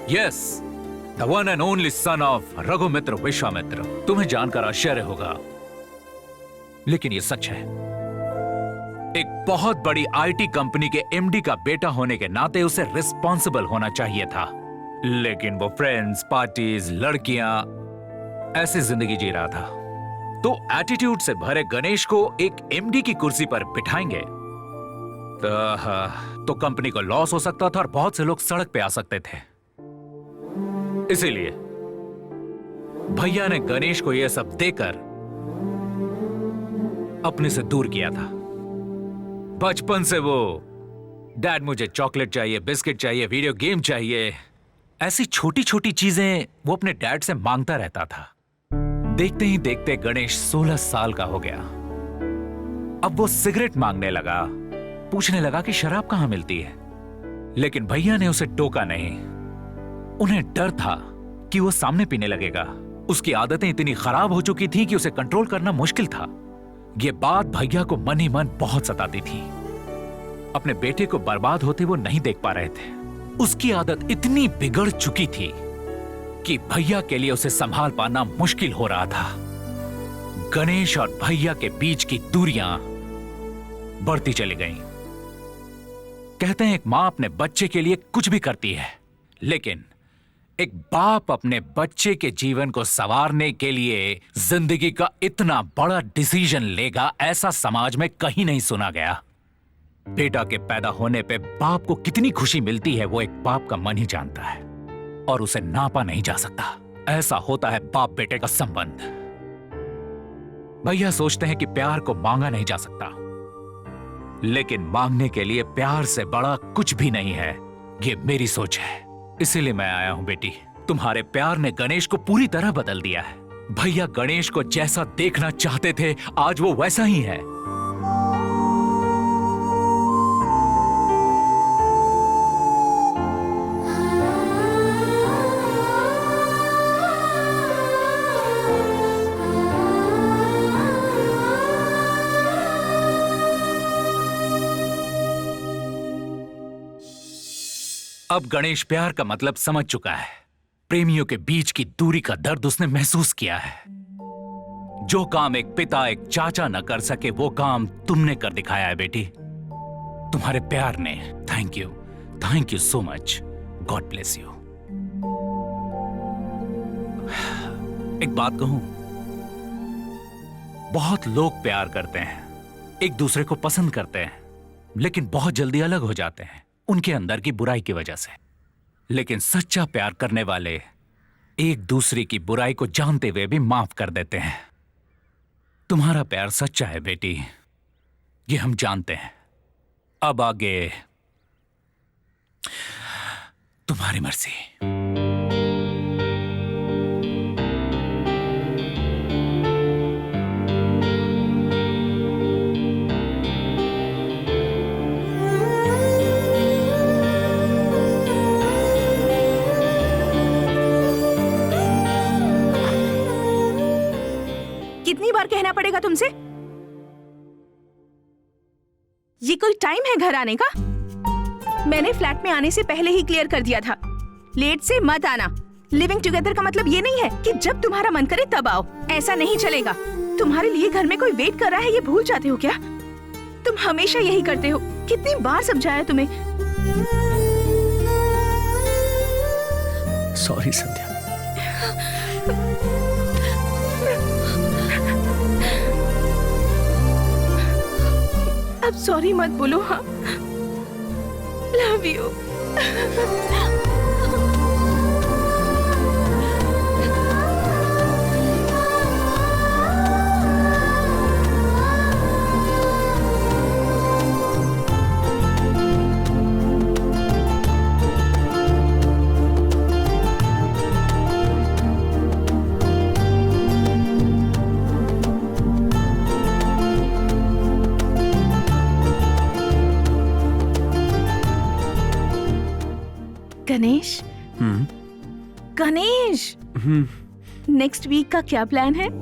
Yes, the one and only son of Raghumitra Vishwamitra. तुम्हें जानकर आश्चर्य होगा, लेकिन ये सच है। एक बहुत बड़ी आईटी कंपनी के एमडी का बेटा होने के नाते उसे रिस्पॉन्सिबल होना चाहिए था, लेकिन वो फ्रेंड्स, पार्टीज, लड़कियां, ऐसी जिंदगी जी रहा था। तो एटीट्यूड से भरे गणेश को एक एमडी की कुर्सी पर बिठाएंगे तो कंपनी को लॉस हो सकता था और बहुत से लोग सड़क पे आ सकते थे। इसीलिए भैया ने गणेश को यह सब देकर अपने से दूर किया था। बचपन से वो डैड मुझे चॉकलेट चाहिए, बिस्किट चाहिए, वीडियो गेम चाहिए, ऐसी छोटी छोटी चीजें वो अपने डैड से मांगता रहता था। देखते ही देखते गणेश 16 साल का हो गया। अब वो सिगरेट मांगने लगा, पूछने लगा कि शराब कहां मिलती है, लेकिन भैया ने उसे टोका नहीं। उन्हें डर था कि वो सामने पीने लगेगा। उसकी आदतें इतनी खराब हो चुकी थी कि उसे कंट्रोल करना मुश्किल था। ये बात भैया को मन ही मन बहुत सताती थी। अपने बेटे को बर्बाद होते वो नहीं देख पा रहे थे। उसकी आदत इतनी बिगड़ चुकी थी कि भैया के लिए उसे संभाल पाना मुश्किल हो रहा था। गणेश और भैया के बीच की दूरियां बढ़ती चली गईं। कहते हैं एक मां अपने बच्चे के लिए कुछ भी करती है, लेकिन एक बाप अपने बच्चे के जीवन को संवारने के लिए जिंदगी का इतना बड़ा डिसीजन लेगा, ऐसा समाज में कहीं नहीं सुना गया। बेटा के पैदा होने पे बाप को कितनी खुशी मिलती है वो एक बाप का मन ही जानता है, और उसे नापा नहीं जा सकता। ऐसा होता है बाप बेटे का संबंध। भैया सोचते हैं कि प्यार को मांगा नहीं जा सकता, लेकिन मांगने के लिए प्यार से बड़ा कुछ भी नहीं है। ये मेरी सोच है, इसीलिए मैं आया हूं बेटी। तुम्हारे प्यार ने गणेश को पूरी तरह बदल दिया है। भैया गणेश को जैसा देखना चाहते थे आज वो वैसा ही है। अब गणेश प्यार का मतलब समझ चुका है। प्रेमियों के बीच की दूरी का दर्द उसने महसूस किया है। जो काम एक पिता एक चाचा न कर सके वो काम तुमने कर दिखाया है बेटी, तुम्हारे प्यार ने। Thank you so much. God bless you. एक बात कहूं, बहुत लोग प्यार करते हैं, एक दूसरे को पसंद करते हैं, लेकिन बहुत जल्दी अलग हो जाते हैं उनके अंदर की बुराई की वजह से। लेकिन सच्चा प्यार करने वाले एक दूसरे की बुराई को जानते हुए भी माफ कर देते हैं। तुम्हारा प्यार सच्चा है बेटी, ये हम जानते हैं। अब आगे तुम्हारी मर्जी। कितनी बार कहना पड़ेगा तुमसे? ये कोई टाइम है घर आने का? मैंने फ्लैट में आने से पहले ही क्लियर कर दिया था, लेट से मत आना। लिविंग टुगेदर का मतलब ये नहीं है कि जब तुम्हारा मन करे तब आओ। ऐसा नहीं चलेगा। तुम्हारे लिए घर में कोई वेट कर रहा है, ये भूल जाते हो क्या? तुम हमेशा यही करते हो। कितनी बार समझाया तुम्हें? सॉरी संध्या। अब सॉरी मत बोलो। हाँ, love you. Ganesh, Ganesh, next week का क्या प्लान है? ओम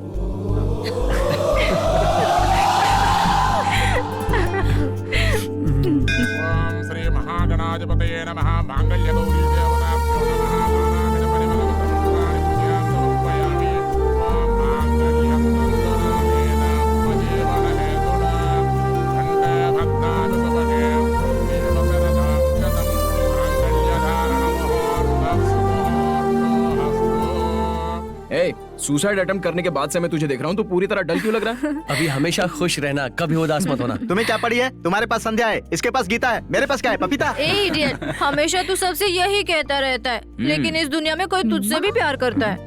श्री महागणाधिपतये नमः। मांगल्यगौरी देवताभ्यो नमः। नानाविधपरिमलपत्रपुष्पाणि पूजयामि समर्पयामि। ओम मांगल्यं तन्तुनानेन मम जीवनहेतुना कण्ठे भद्रानुपवने देवसरदां शतं सुसाइड अटेम्प्ट करने के बाद से मैं तुझे देख रहा हूँ, तो पूरी तरह डल क्यों लग रहा है? अभी हमेशा खुश रहना, कभी उदास मत होना। तुम्हें क्या पड़ी है? तुम्हारे पास संध्या है, इसके पास गीता है, मेरे पास क्या है? पपीता। ए इडियट, हमेशा तू सबसे यही कहता रहता है, लेकिन इस दुनिया में कोई तुझसे भी प्यार करता है।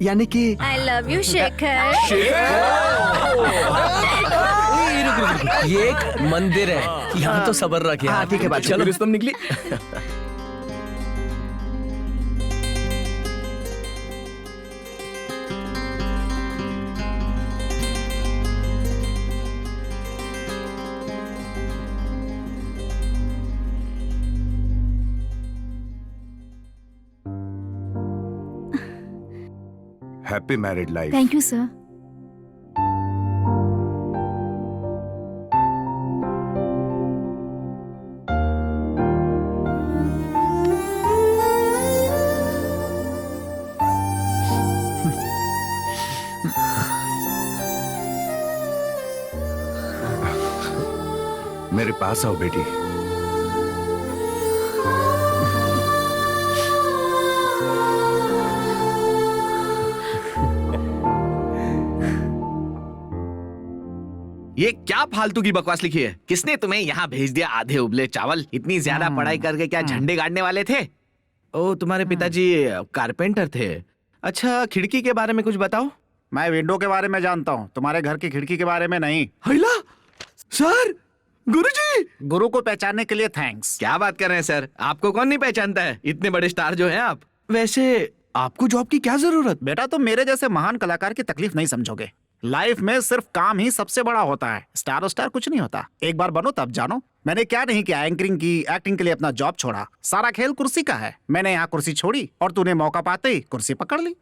यानी कि आई लव यू शेखर। ये एक मंदिर है, यहाँ तो सबर रखिए। हाँ ठीक है बात, चलो तुम निकली। Happy married life. Thank you sir. मेरे पास आओ बेटी। ये क्या फालतू की बकवास लिखी है? किसने तुम्हें यहाँ भेज दिया आधे उबले चावल? इतनी ज्यादा पढ़ाई करके क्या झंडे गाड़ने वाले थे? ओ, तुम्हारे पिताजी कारपेंटर थे। अच्छा, खिड़की के बारे में कुछ बताओ। मैं विंडो के बारे में जानता हूँ, तुम्हारे घर की खिड़की के बारे में नहीं। हैला सर, गुरुजी। गुरु को पहचानने के लिए थैंक्स। क्या बात कर रहे हैं सर, आपको कौन नहीं पहचानता है? इतने बड़े स्टार जो हैं आप। वैसे आपको जॉब की क्या जरूरत? बेटा तुम मेरे जैसे महान कलाकार की तकलीफ नहीं समझोगे। लाइफ में सिर्फ काम ही सबसे बड़ा होता है, स्टार कुछ नहीं होता। एक बार बनो तब जानो। मैंने क्या नहीं किया, एंकरिंग की, एक्टिंग के लिए अपना जॉब छोड़ा। सारा खेल कुर्सी का है। मैंने यहाँ कुर्सी छोड़ी और तूने मौका पाते ही कुर्सी पकड़ ली।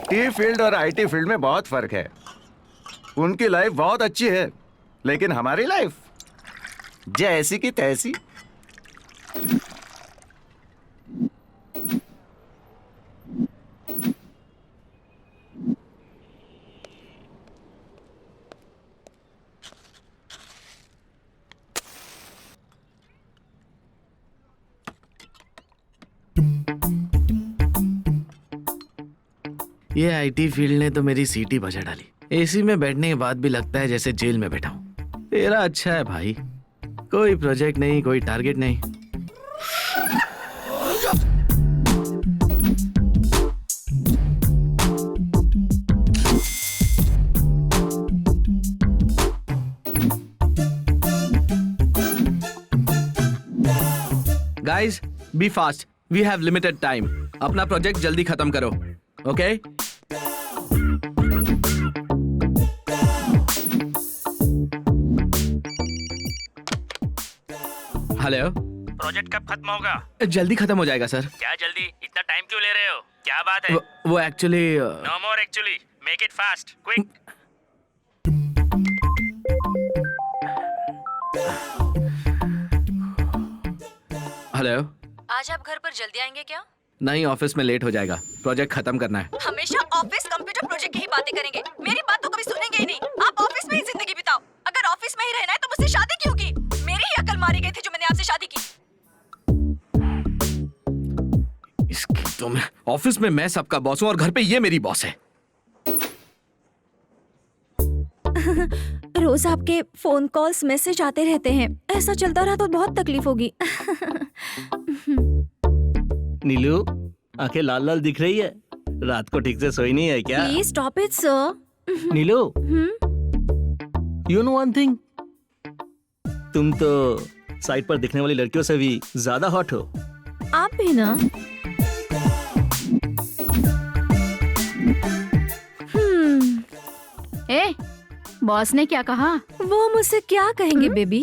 टी फील्ड और आईटी फील्ड में बहुत फर्क है। उनकी लाइफ बहुत अच्छी है, लेकिन हमारी लाइफ जैसी की तैसी। ये आईटी फील्ड ने तो मेरी सीट ही बजा डाली। एसी में बैठने के बाद भी लगता है जैसे जेल में बैठा हूँ। तेरा अच्छा है भाई, कोई प्रोजेक्ट नहीं, कोई टारगेट नहीं। Guys, be fast, we have limited time. अपना प्रोजेक्ट जल्दी खत्म करो, ओके? हेलो, प्रोजेक्ट कब खत्म होगा? जल्दी खत्म हो जाएगा सर। क्या जल्दी? इतना टाइम क्यों ले रहे हो? क्या बात है? वो actually no more actually, make it fast, quick. Hello, आज आप घर पर जल्दी आएंगे क्या? नहीं, ऑफिस में लेट हो जाएगा। प्रोजेक्ट खत्म करना है। हमेशा ऑफिस कंप्यूटर प्रोजेक्ट की ही बातें करेंगे, मेरी बात तो कभी सुनेंगे ही नहीं। आप ऑफिस में ही जिंदगी बिताओ। अगर ऑफिस में ही रहना है तो मुझसे शादी क्यों की? मेरी ही अकल मारी गई थी जो मैंने आपसे शादी की। इसकी तो मैं ऑफिस में मैं सबका बॉस हूँ और घर पे ये मेरी बॉस है। रोज आपके फोन कॉल्स मैसेज आते रहते हैं। ऐसा चलता रहा तो बहुत तकलीफ होगी। नीलू, आंखें लाल लाल दिख रही है। रात को ठीक से सोई नहीं है क्या? Please stop it sir. Neelu, you know one thing, तुम तो साइट पर दिखने वाली लड़कियों से भी ज्यादा हॉट हो। आप भी ना। ए, बॉस ने क्या कहा? वो मुझसे क्या कहेंगे बेबी?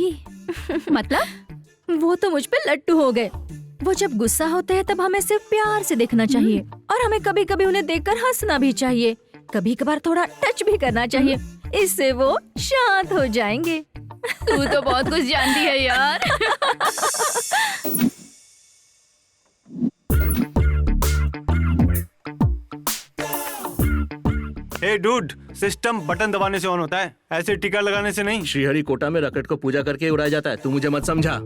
मतलब वो तो मुझ पे लट्टू हो गए। वो जब गुस्सा होते हैं तब हमें सिर्फ प्यार से देखना चाहिए और हमें कभी कभी उन्हें देखकर हंसना भी चाहिए। कभी कभार थोड़ा टच भी करना चाहिए, इससे वो शांत हो जाएंगे। तू तो बहुत कुछ जानती है यार। हे डूड, सिस्टम बटन दबाने से ऑन होता है, ऐसे टिका लगाने से नहीं। श्रीहरिकोटा में रॉकेट को पूजा करके उड़ाया जाता है, तू मुझे मत समझा।